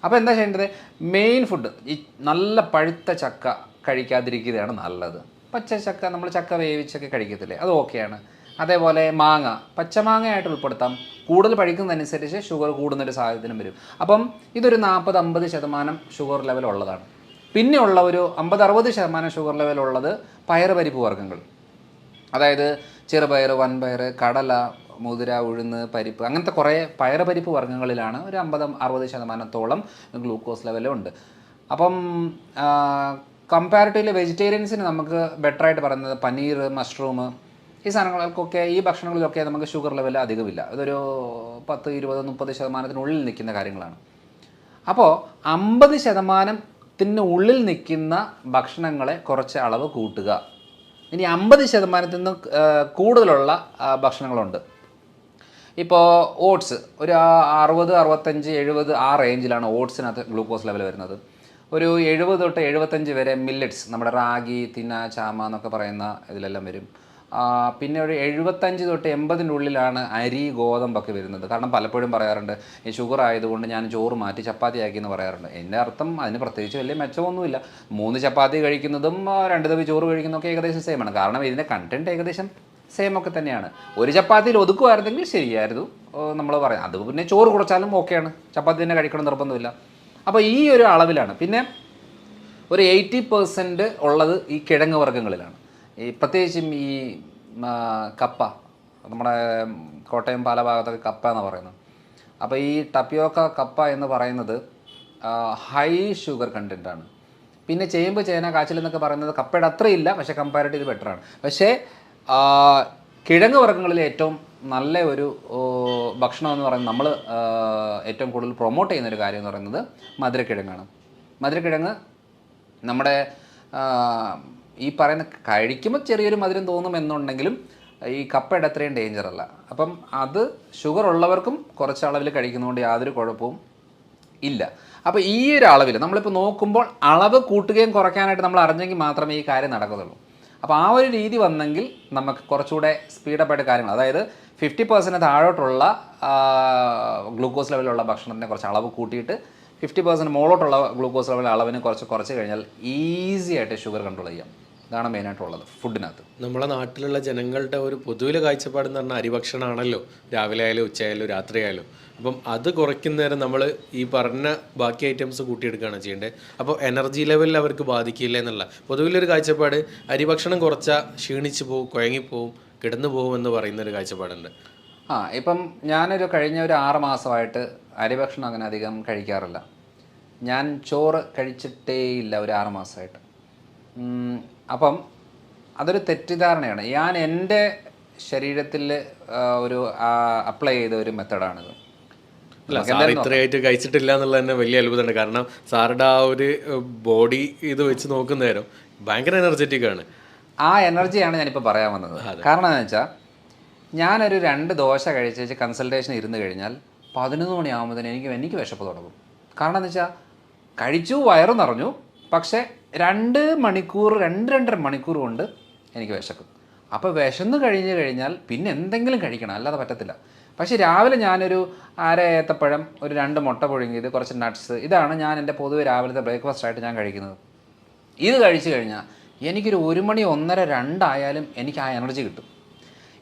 അപ്പോൾ എന്താ ചെയ്യേണ്ടത്, മെയിൻ ഫുഡ് ഈ നല്ല പഴുത്ത ചക്ക കഴിക്കാതിരിക്കുകയാണ് നല്ലത്. പച്ച ചക്ക നമ്മൾ ചക്ക വേവിച്ചൊക്കെ കഴിക്കത്തില്ലേ, അത് ഓക്കെയാണ്. അതേപോലെ മാങ്ങ, പച്ചമാങ്ങയായിട്ട് ഉൾപ്പെടുത്താം. കൂടുതൽ പഴിക്കുന്നതനുസരിച്ച് ഷുഗർ കൂടുന്നൊരു സാഹചര്യം വരും. അപ്പം ഇതൊരു 40-50% ഷുഗർ ലെവൽ ഉള്ളതാണ്. പിന്നെയുള്ള ഒരു 50-60% ഷുഗർ ലെവലുള്ളത് പയറുപരിപ്പ് വർഗ്ഗങ്ങൾ, അതായത് ചെറുപയർ, വൻപയർ, കടല, മുതിര, ഉഴുന്ന്, പരിപ്പ്, അങ്ങനത്തെ കുറേ പയറുപരിപ്പ് വർഗ്ഗങ്ങളിലാണ് ഒരു 50-60% ഗ്ലൂക്കോസ് ലെവലുണ്ട്. അപ്പം കമ്പാരിറ്റീവ്ലി വെജിറ്റേറിയൻസിന് നമുക്ക് ബെറ്ററായിട്ട് പറയുന്നത് പനീർ, മഷ്റൂം, ഈ സാധനങ്ങൾക്കൊക്കെ, ഈ ഭക്ഷണങ്ങളിലൊക്കെ നമുക്ക് ഷുഗർ ലെവൽ അധികമില്ല. ഇതൊരു 10, 20, 30% നിൽക്കുന്ന കാര്യങ്ങളാണ്. അപ്പോൾ 50% ഉള്ളിൽ നിൽക്കുന്ന ഭക്ഷണങ്ങളെ കുറച്ച് അളവ് കൂട്ടുക. ഇനി 50% കൂടുതലുള്ള ഭക്ഷണങ്ങളുണ്ട്. ഇപ്പോൾ ഓട്സ് ഒരു 60, 65, 70 ആ റേഞ്ചിലാണ് ഓട്സിനകത്ത് ഗ്ലൂക്കോസ് ലെവൽ വരുന്നത്. ഒരു 70-75 വരെ മില്ലറ്റ്സ്, നമ്മുടെ റാഗി, തിന, ചാമ എന്നൊക്കെ പറയുന്ന ഇതിലെല്ലാം വരും. പിന്നെ ഒരു 75-80 ഉള്ളിലാണ് അരി, ഗോതമ്പൊക്കെ വരുന്നത്. കാരണം പലപ്പോഴും പറയാറുണ്ട് ഈ ഷുഗർ ആയതുകൊണ്ട് ഞാൻ ചോറ് മാറ്റി ചപ്പാത്തി ആക്കി എന്ന് പറയാറുണ്ട്. എൻ്റെ അർത്ഥം അതിന് പ്രത്യേകിച്ച് വലിയ മെച്ചമൊന്നുമില്ല. 3 ചപ്പാത്തി കഴിക്കുന്നതും 2 തവി ചോറ് കഴിക്കുന്നതൊക്കെ ഏകദേശം സെയിമാണ്. കാരണം ഇതിൻ്റെ കണ്ടൻറ്റ് ഏകദേശം സെയിം ഒക്കെ തന്നെയാണ്. ഒരു ചപ്പാത്തിയിൽ ഒതുക്കുമായിരുന്നെങ്കിൽ ശരിയായിരുന്നു നമ്മൾ പറയാം. അത് പിന്നെ ചോറ് കുറച്ചാലും ഓക്കെയാണ്, ചപ്പാത്തി തന്നെ കഴിക്കണം നിർബന്ധമില്ല. അപ്പോൾ ഈ ഒരു അളവിലാണ്. പിന്നെ ഒരു 80% ഉള്ളത് ഈ കിഴങ്ങ് വർഗ്ഗങ്ങളിലാണ്. ഈ പ്രത്യേകിച്ചും ഈ കപ്പ, നമ്മുടെ കോട്ടയം പാല ഭാഗത്തൊക്കെ കപ്പ എന്ന് പറയുന്നത്. അപ്പോൾ ഈ ടപ്പിയോക്ക കപ്പ എന്ന് പറയുന്നത് ഹൈ ഷുഗർ കണ്ടൻറ്റാണ്. പിന്നെ ചേമ്പ്, ചേന, കാച്ചിൽ എന്നൊക്കെ പറയുന്നത് കപ്പയുടെ അത്രയില്ല, പക്ഷേ കമ്പാരിറ്റീവ് ബെറ്ററാണ്. പക്ഷേ കിഴങ്ങ് വർഗ്ഗങ്ങളിൽ ഏറ്റവും നല്ല ഒരു ഭക്ഷണം എന്ന് പറയുന്നത്, നമ്മൾ ഏറ്റവും കൂടുതൽ പ്രൊമോട്ട് ചെയ്യുന്നൊരു കാര്യം എന്ന് പറയുന്നത് മധുരക്കിഴങ്ങാണ്. മധുരക്കിഴങ്ങ് നമ്മുടെ ഈ പറയുന്ന കഴിക്കുമ്പോൾ ചെറിയൊരു മധുരം തോന്നുമെന്നുണ്ടെങ്കിലും ഈ കപ്പയുടെ അത്രയും ഡേഞ്ചർ അല്ല. അപ്പം അത് ഷുഗർ ഉള്ളവർക്കും കുറച്ച് അളവിൽ കഴിക്കുന്നതുകൊണ്ട് യാതൊരു കുഴപ്പവും ഇല്ല. അപ്പോൾ ഈ ഒരു അളവിൽ നമ്മളിപ്പോൾ നോക്കുമ്പോൾ അളവ് കൂട്ടുകയും കുറയ്ക്കാനായിട്ട് നമ്മൾ അറിഞ്ഞെങ്കിൽ മാത്രമേ ഈ കാര്യം നടക്കത്തുള്ളൂ. അപ്പോൾ ആ ഒരു രീതി വന്നെങ്കിൽ നമുക്ക് കുറച്ചുകൂടെ സ്പീഡപ്പായിട്ട് കാര്യങ്ങൾ, അതായത് 50% താഴോട്ടുള്ള ഗ്ലൂക്കോസ് ലെവലുള്ള ഭക്ഷണത്തിനെ കുറച്ച് അളവ് കൂട്ടിയിട്ട് 50% മുകളിലോട്ടുള്ള ഗ്ലൂക്കോസ് ലെവൽ അളവിന് കുറച്ച് കഴിഞ്ഞാൽ ഈസി ആയിട്ട് ഷുഗർ കൺട്രോൾ ചെയ്യാം. ഇതാണ് മെയിനായിട്ടുള്ളത് ഫുഡിനകത്ത്. നമ്മളെ നാട്ടിലുള്ള ജനങ്ങളുടെ ഒരു പൊതുവിലെ കാഴ്ചപ്പാട് എന്ന് പറഞ്ഞാൽ അരിഭക്ഷണമാണല്ലോ, രാവിലെ ആയാലും ഉച്ചയായാലും രാത്രിയായാലും. അപ്പം അത് കുറയ്ക്കുന്നേരം നമ്മൾ ഈ പറഞ്ഞ ബാക്കി ഐറ്റംസ് കൂട്ടിയെടുക്കുകയാണ് ചെയ്യേണ്ടത്. അപ്പോൾ എനർജി ലെവലിൽ അവർക്ക് ബാധിക്കില്ല എന്നുള്ള പൊതുവിലൊരു കാഴ്ചപ്പാട്, അരിഭക്ഷണം കുറച്ചാൽ ക്ഷീണിച്ച് പോവും, കുഴങ്ങിപ്പോവും, കിടന്നു പോകും എന്ന് പറയുന്നൊരു കാഴ്ചപ്പാടുണ്ട്. ഇപ്പം ഞാനൊരു കഴിഞ്ഞ ഒരു 6 മാസമായിട്ട് അരിഭക്ഷണം അങ്ങനെ അധികം കഴിക്കാറില്ല. ഞാൻ ചോറ് കഴിച്ചിട്ടേ ഇല്ല ഒരു 6 മാസമായിട്ട്. അപ്പം അതൊരു തെറ്റിദ്ധാരണയാണ്. ഞാൻ എൻ്റെ ശരീരത്തിൽ ഒരു അപ്ലൈ ചെയ്ത ഒരു മെത്തഡാണിത്. അല്ല, സാർ ഇത്രയായിട്ട് കഴിച്ചിട്ടില്ല എന്നുള്ളത് തന്നെ വലിയ അത്ഭുതമുണ്ട്. കാരണം സാറുടെ ആ ഒരു ബോഡി ഇത് വെച്ച് നോക്കുന്ന നേരം ഭയങ്കര എനർജറ്റിക് ആണ്. ആ എനർജിയാണ് ഞാനിപ്പോൾ പറയാൻ വന്നത്. കാരണം എന്താണെന്ന് വെച്ചാൽ ഞാനൊരു 2 ദോശ കഴിച്ച് കൺസൾട്ടേഷൻ ഇരുന്ന് കഴിഞ്ഞാൽ 11 മണിയാകുമ്പോഴത്തേന് എനിക്ക് വിശപ്പ് തുടങ്ങും. കാരണം എന്ന് വെച്ചാൽ കഴിച്ചു, വയറ് നിറഞ്ഞു, പക്ഷേ 2-2.5 മണിക്കൂർ കൊണ്ട് എനിക്ക് വിശക്കും. അപ്പോൾ വിശന്ന് കഴിഞ്ഞാൽ പിന്നെ എന്തെങ്കിലും കഴിക്കണം, അല്ലാതെ പറ്റത്തില്ല. പക്ഷേ രാവിലെ ഞാനൊരു അര ഏത്തപ്പഴം, ഒരു 2 മുട്ട പുഴുങ്ങിയത്, കുറച്ച് നട്ട്സ്, ഇതാണ് ഞാൻ എൻ്റെ പൊതുവെ രാവിലത്തെ ബ്രേക്ക്ഫാസ്റ്റായിട്ട് ഞാൻ കഴിക്കുന്നത്. ഇത് കഴിച്ചു കഴിഞ്ഞാൽ എനിക്കൊരു 1 മണി 1:30 2 ആയാലും എനിക്ക് ആ എനർജി കിട്ടും.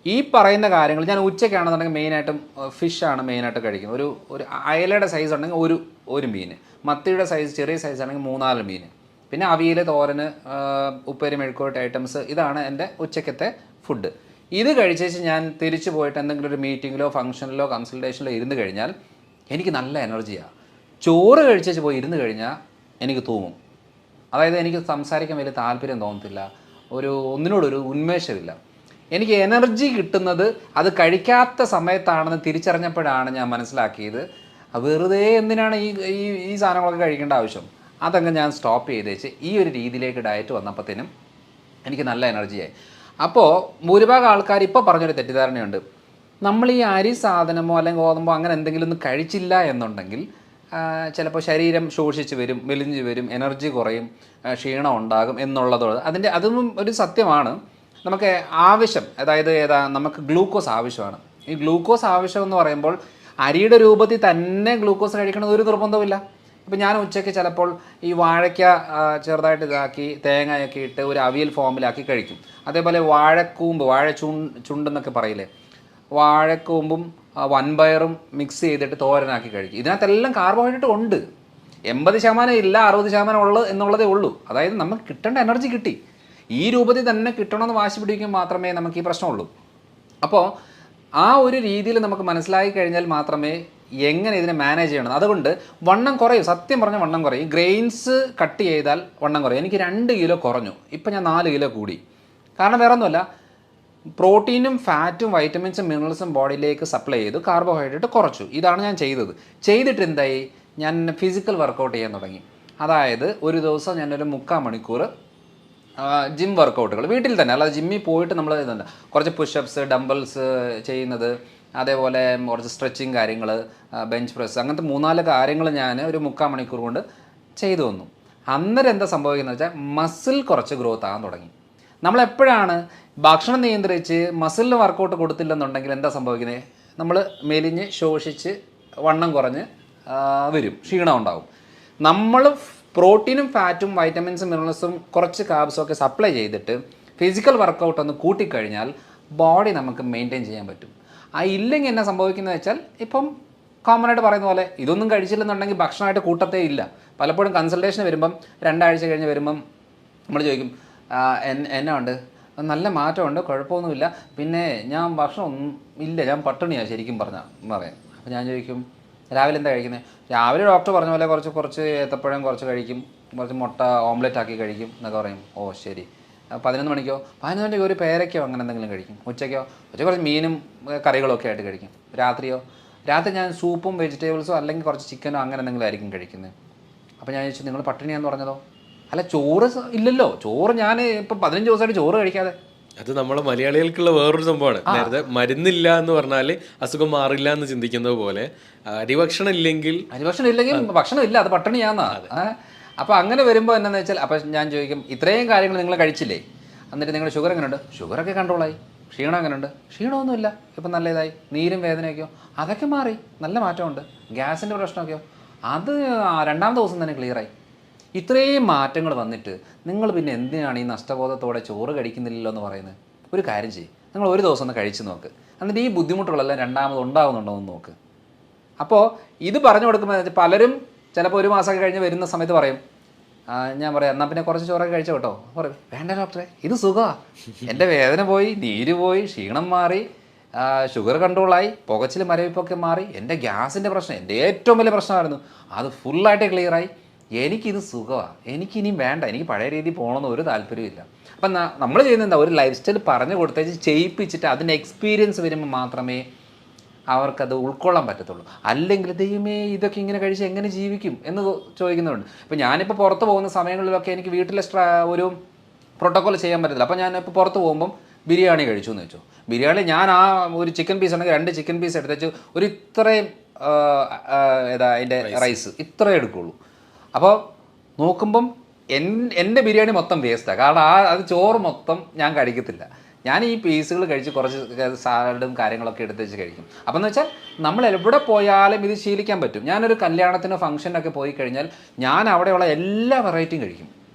ഈ പറയുന്ന കാര്യങ്ങൾ ഞാൻ ഉച്ചയ്ക്കാണെന്നുണ്ടെങ്കിൽ മെയിനായിട്ടും ഫിഷാണ് മെയിനായിട്ട് കഴിക്കുന്നത്. ഒരു അയലയുടെ സൈസ് ഉണ്ടെങ്കിൽ ഒരു മീൻ, മത്തിയുടെ സൈസ് ചെറിയ സൈസ് ആണെങ്കിൽ 3-4 മീൻ, പിന്നെ അവിയൽ, തോരന്, ഉപ്പേരി, മെഴുക്കോട്ട് ഐറ്റംസ്, ഇതാണ് എൻ്റെ ഉച്ചക്കത്തെ ഫുഡ്. ഇത് കഴിച്ചേച്ച് ഞാൻ തിരിച്ചു പോയിട്ട് എന്തെങ്കിലും ഒരു മീറ്റിങ്ങിലോ ഫംഗ്ഷനിലോ കൺസൾട്ടേഷനിലോ ഇരുന്ന് കഴിഞ്ഞാൽ എനിക്ക് നല്ല എനർജിയാണ്. ചോറ് കഴിച്ചേച്ച് പോയി ഇരുന്ന് കഴിഞ്ഞാൽ എനിക്ക് തൂങ്ങും. അതായത് എനിക്ക് സംസാരിക്കാൻ വലിയ താല്പര്യം തോന്നത്തില്ല, ഒന്നിനോടൊരു ഉന്മേഷമില്ല. എനിക്ക് എനർജി കിട്ടുന്നത് അത് കഴിക്കാത്ത സമയത്താണെന്ന് തിരിച്ചറിഞ്ഞപ്പോഴാണ് ഞാൻ മനസ്സിലാക്കിയത് വെറുതെ എന്തിനാണ് ഈ സാധനങ്ങളൊക്കെ കഴിക്കേണ്ട ആവശ്യം. അതങ്ങ് ഞാൻ സ്റ്റോപ്പ് ചെയ്തേച്ച് ഈ ഒരു രീതിയിലേക്ക് ഡയറ്റ് വന്നപ്പോഴത്തേനും എനിക്ക് നല്ല എനർജിയായി. അപ്പോൾ ഭൂരിഭാഗം ആൾക്കാർ ഇപ്പോൾ പറഞ്ഞൊരു തെറ്റിദ്ധാരണയുണ്ട്, നമ്മൾ ഈ അരി സാധനമോ അല്ലെങ്കിൽ ഗോതമ്പോ അങ്ങനെ എന്തെങ്കിലും ഒന്നും കഴിച്ചില്ല എന്നുണ്ടെങ്കിൽ ചിലപ്പോൾ ശരീരം ശോഷിച്ച് വരും, മെലിഞ്ഞ് വരും, എനർജി കുറയും, ക്ഷീണം ഉണ്ടാകും എന്നുള്ളതോട് അതൊന്നും ഒരു സത്യമാണ്. നമുക്ക് ആവശ്യം, അതായത് നമുക്ക് ഗ്ലൂക്കോസ് ആവശ്യമാണ്. ഈ ഗ്ലൂക്കോസ് ആവശ്യം എന്ന് പറയുമ്പോൾ അരിയുടെ രൂപത്തിൽ തന്നെ ഗ്ലൂക്കോസ് കഴിക്കണമെന്ന് ഒരു നിർബന്ധമില്ല. ഇപ്പം ഞാൻ ഉച്ചയ്ക്ക് ചിലപ്പോൾ ഈ വാഴയ്ക്ക ചെറുതായിട്ട് ഇതാക്കി തേങ്ങയൊക്കെ ഇട്ട് ഒരു അവിയൽ ഫോമിലാക്കി കഴിക്കും. അതേപോലെ വാഴക്കൂമ്പ്, ചുണ്ടെന്നൊക്കെ പറയില്ലേ, വാഴക്കൂമ്പും വൻപയറും മിക്സ് ചെയ്തിട്ട് തോരനാക്കി കഴിക്കും. ഇതിനകത്തെല്ലാം കാർബോഹൈഡ്രേറ്റ് ഉണ്ട്. 80% ഇല്ല, 60% ഉള്ളു എന്നുള്ളതേ ഉള്ളൂ. അതായത് നമുക്ക് കിട്ടേണ്ട എനർജി കിട്ടി, ഈ രൂപത്തിൽ തന്നെ കിട്ടണമെന്ന് വാശി പിടിക്കുമ്പോൾ മാത്രമേ നമുക്ക് ഈ പ്രശ്നമുള്ളൂ. അപ്പോൾ ആ ഒരു രീതിയിൽ നമുക്ക് മനസ്സിലാക്കി കഴിഞ്ഞാൽ മാത്രമേ എങ്ങനെ ഇതിനെ മാനേജ് ചെയ്യണം. അതുകൊണ്ട് വണ്ണം കുറയും, സത്യം പറഞ്ഞാൽ വണ്ണം കുറയും. ഗ്രെയിൻസ് കട്ട് ചെയ്താൽ വണ്ണം കുറയും. എനിക്ക് 2 കിലോ കുറഞ്ഞു, ഇപ്പം ഞാൻ 4 കിലോ കൂടി. കാരണം വേറെ ഒന്നുമല്ല, പ്രോട്ടീനും ഫാറ്റും വൈറ്റമിൻസും മിനറൽസും ബോഡിയിലേക്ക് സപ്ലൈ ചെയ്തു, കാർബോഹൈഡ്രേറ്റ് കുറച്ചു. ഇതാണ് ഞാൻ ചെയ്തിട്ട് എന്തായി, ഞാൻ ഫിസിക്കൽ വർക്കൗട്ട് ചെയ്യാൻ തുടങ്ങി. അതായത് ഒരു ദിവസം ഞാനൊരു 3/4 മണിക്കൂർ ജിം വർക്കൗട്ടുകൾ വീട്ടിൽ തന്നെ, അല്ലാതെ ജിമ്മിൽ പോയിട്ട് നമ്മൾ ഇതുണ്ട്, കുറച്ച് പുഷപ്സ്, ഡംബിൾസ് ചെയ്യുന്നത്, അതേപോലെ കുറച്ച് സ്ട്രെച്ചിങ് കാര്യങ്ങൾ, ബെഞ്ച് പ്രസ്, അങ്ങനത്തെ 3-4 കാര്യങ്ങൾ ഞാൻ ഒരു 3/4 മണിക്കൂർ കൊണ്ട് ചെയ്തു വന്നു. അന്നേരം എന്താ സംഭവിക്കുന്നത് വെച്ചാൽ മസിൽ കുറച്ച് ഗ്രോത്ത് ആകാൻ തുടങ്ങി. നമ്മളെപ്പോഴാണ് ഭക്ഷണം നിയന്ത്രിച്ച് മസിലിന് വർക്കൗട്ട് കൊടുത്തില്ലെന്നുണ്ടെങ്കിൽ എന്താ സംഭവിക്കുന്നത്, നമ്മൾ മെലിഞ്ഞ് ശോഷിച്ച് വണ്ണം കുറഞ്ഞ് വരും, ക്ഷീണം ഉണ്ടാവും. നമ്മൾ പ്രോട്ടീനും ഫാറ്റും വൈറ്റമിൻസും മിനറൽസും കുറച്ച് കാർബ്സും ഒക്കെ സപ്ലൈ ചെയ്തിട്ട് ഫിസിക്കൽ വർക്കൗട്ട് ഒന്ന് കൂട്ടിക്കഴിഞ്ഞാൽ ബോഡി നമുക്ക് മെയിൻറ്റെയിൻ ചെയ്യാൻ പറ്റും. ഇല്ലെങ്കിൽ എന്നാ സംഭവിക്കുന്നത് വെച്ചാൽ, ഇപ്പം കോമണായിട്ട് പറയുന്ന പോലെ ഇതൊന്നും കഴിച്ചില്ലെന്നുണ്ടെങ്കിൽ ഭക്ഷണമായിട്ട് കൂട്ടത്തേ ഇല്ല. പലപ്പോഴും കൺസൾട്ടേഷൻ വരുമ്പം 2 ആഴ്ച കഴിഞ്ഞ് വരുമ്പം നമ്മൾ ചോദിക്കും, എന്നാ ഉണ്ട്, നല്ല മാറ്റമുണ്ട്, കുഴപ്പമൊന്നുമില്ല, പിന്നെ ഞാൻ ഭക്ഷണം ഒന്നും ഇല്ല, ഞാൻ പട്ടിണിയാണ് ശരിക്കും പറയാം. അപ്പോൾ ഞാൻ ചോദിക്കും, രാവിലെ എന്താ കഴിക്കുന്നത്? രാവിലെ ഡോക്ടർ പറഞ്ഞ പോലെ കുറച്ച് ഏത്തപ്പഴം കുറച്ച് കഴിക്കും, കുറച്ച് മുട്ട ഓംലെറ്റ് ആക്കി കഴിക്കും എന്നൊക്കെ പറയും. ഓ ശരി. 11 മണിക്കോ 11 മണിക്കോ ഒരു പേരയ്ക്കോ അങ്ങനെ എന്തെങ്കിലും കഴിക്കും. ഉച്ചയ്ക്ക് കുറച്ച് മീനും കറികളൊക്കെ ആയിട്ട് കഴിക്കും. രാത്രി ഞാൻ സൂപ്പും വെജിറ്റബിൾസോ അല്ലെങ്കിൽ കുറച്ച് ചിക്കനോ അങ്ങനെ എന്തെങ്കിലും ആയിരിക്കും കഴിക്കുന്നത്. അപ്പോൾ ഞാൻ ചോദിച്ചു, നിങ്ങൾ പട്ടിണിയാന്ന് പറഞ്ഞതോ? അല്ല, ചോറ് ഇല്ലല്ലോ, ചോറ് ഞാൻ ഇപ്പോൾ 15 ദിവസമായിട്ട് ചോറ് കഴിക്കാതെ. അത് നമ്മളെ മലയാളികൾക്കുള്ള വേറൊരു സംഭവമാണ്. നേരത്തെ മരുന്നില്ല എന്ന് പറഞ്ഞാൽ അസുഖം മാറില്ല എന്ന് ചിന്തിക്കുന്നത് പോലെ അരിഭക്ഷണം ഇല്ലെങ്കിൽ ഭക്ഷണം ഇല്ല, അത് പട്ടിണിയാന്നാ. അപ്പോൾ അങ്ങനെ വരുമ്പോൾ എന്താണെന്ന് വെച്ചാൽ, അപ്പം ഞാൻ ചോദിക്കും, ഇത്രയും കാര്യങ്ങൾ നിങ്ങൾ കഴിച്ചില്ലേ, എന്നിട്ട് നിങ്ങളുടെ ഷുഗർ എങ്ങനെയുണ്ട്? ഷുഗറൊക്കെ കൺട്രോളായി. ക്ഷീണം എങ്ങനെയുണ്ട്? ക്ഷീണമൊന്നുമില്ല, ഇപ്പം നല്ല ഇതായി. നീരും വേദനയൊക്കെയോ അതൊക്കെ മാറി, നല്ല മാറ്റമുണ്ട്. ഗ്യാസിൻ്റെ പ്രശ്നമൊക്കെയോ അത് രണ്ടാമത്തെ ദിവസം തന്നെ ക്ലിയറായി. ഇത്രയും മാറ്റങ്ങൾ വന്നിട്ട് നിങ്ങൾ പിന്നെ എന്തിനാണ് ഈ നഷ്ടബോധത്തോടെ ചോറ് കഴിക്കുന്നില്ലല്ലോ എന്ന് പറയുന്നത്? ഒരു കാര്യം ചെയ്യും, നിങ്ങൾ ഒരു ദിവസം ഒന്ന് കഴിച്ച് നോക്ക്, എന്നിട്ട് ഈ ബുദ്ധിമുട്ടുകളെല്ലാം രണ്ടാമത് ഉണ്ടാകുന്നുണ്ടോ എന്ന് നോക്ക്. അപ്പോൾ ഇത് പറഞ്ഞു കൊടുക്കുമ്പോൾ പലരും ചിലപ്പോൾ ഒരു മാസമൊക്കെ കഴിഞ്ഞ് വരുന്ന സമയത്ത് പറയും, ഞാൻ പറയാം എന്നാൽ പിന്നെ കുറച്ച് ചോറൊക്കെ കഴിച്ചോ കേട്ടോ. പറയും വേണ്ട ഡോക്ടറെ, ഇത് സുഖമാണ്, എൻ്റെ വേദന പോയി, നീര് പോയി, ക്ഷീണം മാറി, ഷുഗർ കൺട്രോളായി, പുകച്ചിൽ മരവിപ്പൊക്കെ മാറി, എൻ്റെ ഗ്യാസിൻ്റെ പ്രശ്നം എൻ്റെ ഏറ്റവും വലിയ പ്രശ്നമായിരുന്നു, അത് ഫുള്ളായിട്ട് ക്ലിയറായി, എനിക്കിത് സുഖമാണ്, എനിക്കിനിയും വേണ്ട, എനിക്ക് പഴയ രീതിയിൽ പോകണമെന്ന് ഒരു താല്പര്യമില്ല. അപ്പം നമ്മൾ ചെയ്യുന്നത് എന്താ, ഒരു ലൈഫ് സ്റ്റൈൽ പറഞ്ഞു കൊടുത്തേച്ച് ചെയ്യിപ്പിച്ചിട്ട് അതിൻ്റെ എക്സ്പീരിയൻസ് വരുമ്പോൾ മാത്രമേ അവർക്കത് ഉൾക്കൊള്ളാൻ പറ്റത്തുള്ളൂ. അല്ലെങ്കിൽ ദൈവമേ ഇതൊക്കെ ഇങ്ങനെ കഴിച്ച് എങ്ങനെ ജീവിക്കും എന്ന് ചോദിക്കുന്നുണ്ട്. ഇപ്പം ഞാനിപ്പോൾ പുറത്ത് പോകുന്ന സമയങ്ങളിലൊക്കെ എനിക്ക് വീട്ടിലെ ഒരു പ്രോട്ടോക്കോൾ ചെയ്യാൻ പറ്റത്തില്ല. അപ്പോൾ ഞാനിപ്പോൾ പുറത്ത് പോകുമ്പം ബിരിയാണി കഴിച്ചു എന്ന് വെച്ചു. ബിരിയാണി ഞാൻ ആ ഒരു ചിക്കൻ പീസ് ഉണ്ടെങ്കിൽ 2 ചിക്കൻ പീസ് എടുത്തേച്ച് ഒരു ഇത്രയും അതിൻ്റെ റൈസ് ഇത്രയും എടുക്കുള്ളൂ. അപ്പോൾ നോക്കുമ്പം എൻ്റെ ബിരിയാണി മൊത്തം വേസ്റ്റാണ്. കാരണം അത് ചോറ് മൊത്തം ഞാൻ കഴിക്കത്തില്ല. ഞാൻ ഈ പീസുകൾ കഴിച്ച് കുറച്ച് സാലഡും കാര്യങ്ങളൊക്കെ എടുത്ത് വെച്ച് കഴിക്കും. അപ്പം എന്ന് വെച്ചാൽ നമ്മൾ എവിടെ പോയാലും ഇത് ശീലിക്കാൻ പറ്റും. ഞാനൊരു കല്യാണത്തിനോ ഫംഗ്ഷനൊക്കെ പോയി കഴിഞ്ഞാൽ ഞാൻ അവിടെയുള്ള എല്ലാ വെറൈറ്റിയും കഴിക്കും.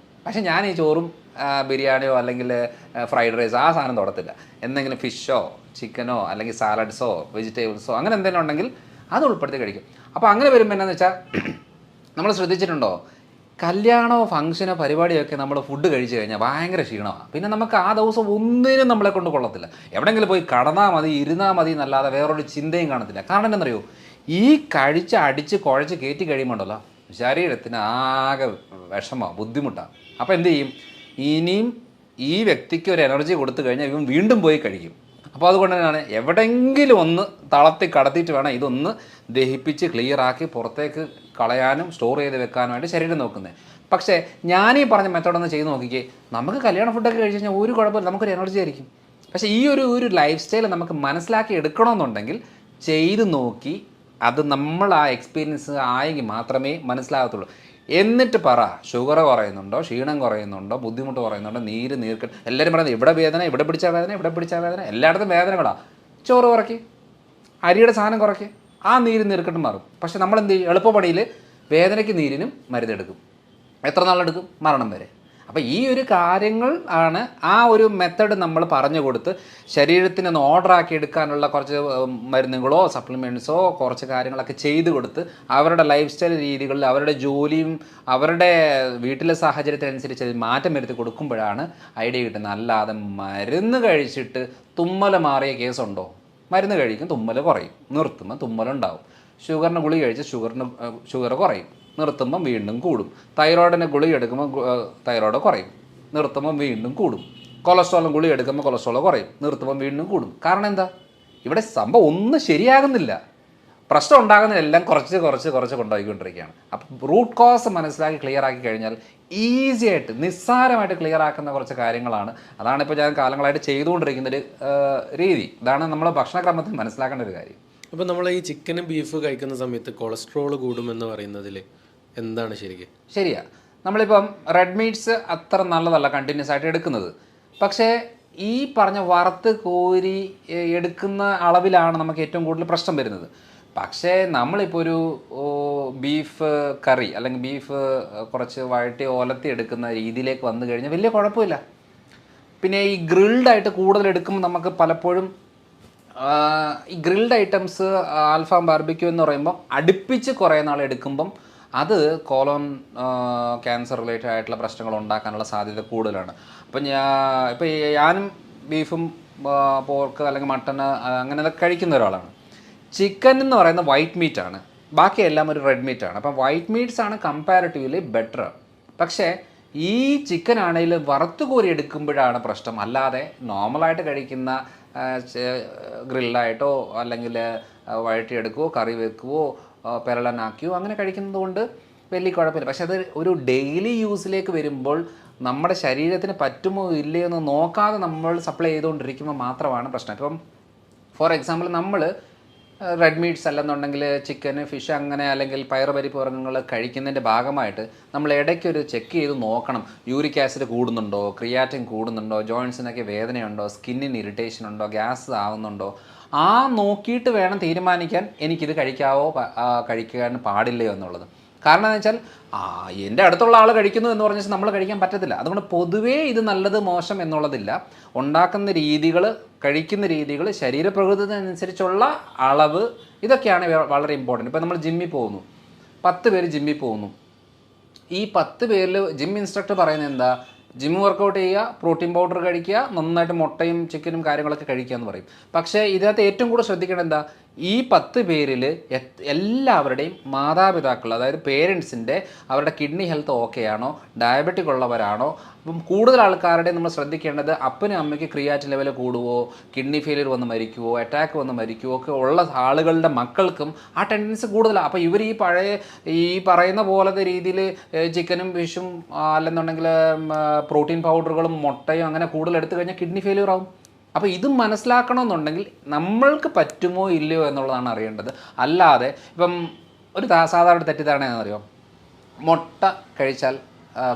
പക്ഷേ ഞാൻ ഈ ചോറും ബിരിയാണിയോ അല്ലെങ്കിൽ ഫ്രൈഡ് റൈസ് ആ സാധനം തൊടത്തില്ല. എന്തെങ്കിലും ഫിഷോ ചിക്കനോ അല്ലെങ്കിൽ സാലഡ്സോ വെജിറ്റബിൾസോ അങ്ങനെ എന്തെങ്കിലും ഉണ്ടെങ്കിൽ അത് ഉൾപ്പെടുത്തി കഴിക്കും. അപ്പോൾ അങ്ങനെ വരുമ്പോൾ എന്നാന്ന് വെച്ചാൽ നമ്മൾ ശ്രദ്ധിച്ചിട്ടുണ്ടോ, കല്യാണമോ ഫംഗ്ഷനോ പരിപാടിയൊക്കെ നമ്മൾ ഫുഡ് കഴിച്ച് കഴിഞ്ഞാൽ ഭയങ്കര ക്ഷീണമാണ്. പിന്നെ നമുക്ക് ആ ദിവസം ഒന്നിനും നമ്മളെ കൊണ്ട് കൊള്ളത്തില്ല. എവിടെയെങ്കിലും പോയി കടന്നാൽ മതി, ഇരുന്നാൽ മതി എന്നല്ലാതെ വേറൊരു ചിന്തയും കാണത്തില്ല. കാരണം എന്താണെന്നറിയോ, ഈ അടിച്ച് കുഴച്ച് കയറ്റി കഴിയുമ്പോണ്ടല്ലോ ശരീരത്തിന് ആകെ വിഷമമാണ്, ബുദ്ധിമുട്ടാണ്. അപ്പോൾ എന്ത് ചെയ്യും, ഇനിയും ഈ വ്യക്തിക്ക് ഒരു എനർജി കൊടുത്തു കഴിഞ്ഞാൽ ഇവൻ വീണ്ടും പോയി കഴിക്കും. അപ്പോൾ അതുകൊണ്ട് തന്നെയാണ് എവിടെയെങ്കിലും ഒന്ന് തളർത്തി കടത്തിയിട്ട് വേണം ഇതൊന്ന് ദഹിപ്പിച്ച് ക്ലിയറാക്കി പുറത്തേക്ക് കളയാനും സ്റ്റോർ ചെയ്ത് വെക്കാനുമായിട്ട് ശരീരം നോക്കുന്നത്. പക്ഷേ ഞാനീ പറഞ്ഞ മെത്തേഡൊന്ന് ചെയ്ത് നോക്കിക്കേ, നമുക്ക് കല്യാണ ഫുഡൊക്കെ കഴിച്ച് കഴിഞ്ഞാൽ ഒരു കുഴപ്പമില്ല, നമുക്കൊരു എനർജി ആയിരിക്കും. പക്ഷേ ഈ ഒരു ലൈഫ് സ്റ്റൈൽ നമുക്ക് മനസ്സിലാക്കി എടുക്കണമെന്നുണ്ടെങ്കിൽ ചെയ്ത് നോക്കി അത് നമ്മൾ ആ എക്സ്പീരിയൻസ് ആയെങ്കിൽ മാത്രമേ മനസ്സിലാകത്തുള്ളൂ. എന്നിട്ട് പറ, ഷുഗർ കുറയുന്നുണ്ടോ, ക്ഷീണം കുറയുന്നുണ്ടോ, ബുദ്ധിമുട്ട് കുറയുന്നുണ്ടോ, നീർക്കെട്ട്. എല്ലാവരും പറയുന്നത് ഇവിടെ വേദന, ഇവിടെ പിടിച്ചാൽ വേദന, ഇവിടെ പിടിച്ചാൽ വേദന, എല്ലായിടത്തും വേദനകളാണ്. ചോറ് കുറയ്ക്ക്, അരിയുടെ സാധനം കുറയ്ക്ക്, ആ നീർക്കെട്ടും മാറും. പക്ഷെ നമ്മൾ എന്ത് ചെയ്യും, എളുപ്പപ്പണിയിൽ വേദനയ്ക്ക് നീരിനും മരുന്നെടുക്കും. എത്ര നാളെടുക്കും? മരണം വരെ. അപ്പോൾ ഈ ഒരു കാര്യങ്ങൾ ആണ് ആ ഒരു മെത്തഡ് നമ്മൾ പറഞ്ഞു കൊടുത്ത് ശരീരത്തിനൊന്ന് ഓർഡറാക്കി എടുക്കാനുള്ള കുറച്ച് മരുന്നുകളോ സപ്ലിമെൻറ്റ്സോ കുറച്ച് കാര്യങ്ങളൊക്കെ ചെയ്ത് കൊടുത്ത് അവരുടെ ലൈഫ് സ്റ്റൈൽ രീതികളിൽ അവരുടെ ജോലിയും അവരുടെ വീട്ടിലെ സാഹചര്യത്തിനനുസരിച്ച് മാറ്റം വരുത്തി കൊടുക്കുമ്പോഴാണ് ഐഡിയ കിട്ടുന്നത്. അല്ലാതെ മരുന്ന് കഴിച്ചിട്ട് തുമ്മൽ മാറിയ കേസുണ്ടോ? മരുന്ന് കഴിക്കും, തുമ്മൽ കുറയും, നിർത്തുമ്പോൾ തുമ്മലുണ്ടാവും. ഷുഗറിന് ഗുളിക കഴിച്ച് ഷുഗർ കുറയും, നിർത്തുമ്പം വീണ്ടും കൂടും. തൈറോയിഡിന് ഗുളിക എടുക്കുമ്പോൾ തൈറോയിഡ് കുറയും, നിർത്തുമ്പം വീണ്ടും കൂടും. കൊളസ്ട്രോളിന് ഗുളിക എടുക്കുമ്പോൾ കൊളസ്ട്രോൾ കുറയും, നിർത്തുമ്പം വീണ്ടും കൂടും. കാരണം എന്താ, ഇവിടെ സംഭവം ഒന്നും ശരിയാകുന്നില്ല. പ്രശ്നം ഉണ്ടാകുന്നതെല്ലാം കുറച്ച് കൊണ്ടുപോയിക്കൊണ്ടിരിക്കുകയാണ്. അപ്പം റൂട്ട് കോസ് മനസ്സിലാക്കി ക്ലിയർ ആക്കി കഴിഞ്ഞാൽ ഈസി ആയിട്ട് നിസ്സാരമായിട്ട് ക്ലിയർ ആക്കുന്ന കുറച്ച് കാര്യങ്ങളാണ്. അതാണ് ഇപ്പോൾ ഞാൻ കാലങ്ങളായിട്ട് ചെയ്തുകൊണ്ടിരിക്കുന്നൊരു രീതി. ഇതാണ് നമ്മൾ ഭക്ഷണക്രമത്തിൽ മനസ്സിലാക്കേണ്ട ഒരു കാര്യം. അപ്പോൾ നമ്മൾ ഈ ചിക്കനും ബീഫ് കഴിക്കുന്ന സമയത്ത് കൊളസ്ട്രോൾ കൂടുമെന്ന് പറയുന്നതിൽ എന്താണ് ശരിക്കും? ശരിയാ, നമ്മളിപ്പം റെഡ് മീറ്റ്സ് അത്ര നല്ലതല്ല കണ്ടിന്യൂസ് ആയിട്ട് എടുക്കുന്നത്. പക്ഷേ ഈ പറഞ്ഞ വറുത്ത് കോരി എടുക്കുന്ന അളവിലാണ് നമുക്ക് ഏറ്റവും കൂടുതൽ പ്രശ്നം വരുന്നത്. പക്ഷേ നമ്മളിപ്പോൾ ഒരു ബീഫ് കറി അല്ലെങ്കിൽ ബീഫ് കുറച്ച് വഴറ്റി ഓലത്തി എടുക്കുന്ന രീതിയിലേക്ക് വന്നു കഴിഞ്ഞാൽ വലിയ കുഴപ്പമില്ല. പിന്നെ ഈ ഗ്രിൽഡായിട്ട് കൂടുതൽ എടുക്കുമ്പോൾ നമുക്ക് പലപ്പോഴും ഈ ഗ്രിൽഡ് ഐറ്റംസ് ആൽഫാം ബാർബിക്യൂ എന്ന് പറയുമ്പോൾ അടുപ്പിച്ച് കുറേ നാൾ എടുക്കുമ്പം അത് കോളോൺ ക്യാൻസർ റിലേറ്റഡ് ആയിട്ടുള്ള പ്രശ്നങ്ങൾ ഉണ്ടാക്കാനുള്ള സാധ്യത കൂടുതലാണ്. അപ്പം ഞാനും ബീഫും പോർക്ക് അല്ലെങ്കിൽ മട്ടൺ അങ്ങനെ കഴിക്കുന്ന ഒരാളാണ്. ചിക്കൻ എന്ന് പറയുന്ന വൈറ്റ് മീറ്റാണ്, ബാക്കിയെല്ലാം ഒരു റെഡ് മീറ്റാണ്. അപ്പം വൈറ്റ് മീറ്റ്സ് ആണ് കമ്പാരിറ്റീവ്ലി ബെറ്റർ. പക്ഷേ ഈ ചിക്കൻ ആണെങ്കിലും വറുത്ത് കോരി എടുക്കുമ്പോഴാണ് പ്രശ്നം. അല്ലാതെ നോർമലായിട്ട് കഴിക്കുന്ന ഗ്രില്ലായിട്ടോ അല്ലെങ്കിൽ വഴറ്റിയെടുക്കുകയോ കറി വെക്കുകയോ പെരളനാക്കുകയോ അങ്ങനെ കഴിക്കുന്നത് കൊണ്ട് വലിയ കുഴപ്പമില്ല. പക്ഷെ അത് ഒരു ഡെയിലി യൂസിലേക്ക് വരുമ്പോൾ നമ്മുടെ ശരീരത്തിന് പറ്റുമോ ഇല്ലയോ എന്ന് നോക്കാതെ നമ്മൾ സപ്ലൈ ചെയ്തുകൊണ്ടിരിക്കുമ്പോൾ മാത്രമാണ് പ്രശ്നം. ഇപ്പം ഫോർ എക്സാമ്പിൾ നമ്മൾ റെഡ് മീറ്റ്സ് അല്ലെന്നുണ്ടെങ്കിൽ ചിക്കൻ, ഫിഷ് അങ്ങനെ അല്ലെങ്കിൽ പയറുപരിപ്പ് വർഗ്ഗങ്ങൾ കഴിക്കുന്നതിൻ്റെ ഭാഗമായിട്ട് നമ്മൾ ഇടയ്ക്കൊരു ചെക്ക് ചെയ്ത് നോക്കണം. യൂറിക് ആസിഡ് കൂടുന്നുണ്ടോ, ക്രിയാറ്റിൻ കൂടുന്നുണ്ടോ, ജോയിൻസിനൊക്കെ വേദനയുണ്ടോ, സ്കിന്നിന് ഇറിറ്റേഷൻ ഉണ്ടോ, ഗ്യാസ് ആവുന്നുണ്ടോ, ആ നോക്കിയിട്ട് വേണം തീരുമാനിക്കാൻ എനിക്കിത് കഴിക്കാൻ പാടില്ലയോ എന്നുള്ളത്. കാരണം എന്ന് വെച്ചാൽ എൻ്റെ അടുത്തുള്ള ആൾ കഴിക്കുന്നു എന്ന് പറഞ്ഞാൽ നമ്മൾ കഴിക്കാൻ പറ്റത്തില്ല. അതുകൊണ്ട് പൊതുവേ ഇത് നല്ലത് മോശം എന്നുള്ളതില്ല. ഉണ്ടാക്കുന്ന രീതികൾ, കഴിക്കുന്ന രീതികൾ, ശരീരപ്രകൃതത്തിനനുസരിച്ചുള്ള അളവ്, ഇതൊക്കെയാണ് വളരെ ഇമ്പോർട്ടൻറ്റ്. ഇപ്പോൾ നമ്മൾ ജിമ്മിൽ പോകുന്നു, 10 പേര് ജിമ്മിൽ പോകുന്നു. ഈ 10 പേരിൽ ജിം ഇൻസ്ട്രക്ടർ പറയുന്നത് എന്താ? ജിം വർക്കൗട്ട് ചെയ്യുക, പ്രോട്ടീൻ പൗഡർ കഴിക്കുക, നന്നായിട്ട് മുട്ടയും ചിക്കനും കാര്യങ്ങളൊക്കെ കഴിക്കുക എന്ന് പറയും. പക്ഷേ ഇതിനകത്ത് ഏറ്റവും കൂടുതൽ ശ്രദ്ധിക്കേണ്ടത് എന്താ? ഈ 10 പേരിൽ എല്ലാവരുടെയും മാതാപിതാക്കൾ, അതായത് പേരൻസിൻ്റെ അവരുടെ കിഡ്നി ഹെൽത്ത് ഓക്കെ ആണോ, ഡയബറ്റിക് ഉള്ളവരാണോ? അപ്പം കൂടുതൽ ആൾക്കാരുടെ നമ്മൾ ശ്രദ്ധിക്കേണ്ടത് അപ്പനും അമ്മയ്ക്ക് ക്രിയാറ്റിൻ ലെവൽ കൂടുവോ, കിഡ്നി ഫെയിലിയർ വന്ന് മരിക്കുവോ, അറ്റാക്ക് വന്ന് മരിക്കുവോ ഒക്കെ ഉള്ള ആളുകളുടെ മക്കൾക്കും ആ ടെൻഡൻസി കൂടുതലാണ്. അപ്പോൾ ഇവർ ഈ പറയുന്ന പോലത്തെ രീതിയിൽ ചിക്കനും ഫിഷും അല്ലെന്നുണ്ടെങ്കിൽ പ്രോട്ടീൻ പൗഡറുകളും മുട്ടയും അങ്ങനെ കൂടുതൽ എടുത്തു കഴിഞ്ഞാൽ കിഡ്നി ഫെയിലിയർ ആവും. അപ്പോൾ ഇത് മനസ്സിലാക്കണമെന്നുണ്ടെങ്കിൽ നമ്മൾക്ക് പറ്റുമോ ഇല്ലയോ എന്നുള്ളതാണ് അറിയേണ്ടത്. അല്ലാതെ ഇപ്പം ഒരു സാധാരണ തെറ്റിദ്ധാരണ എന്നറിയോ, മുട്ട കഴിച്ചാൽ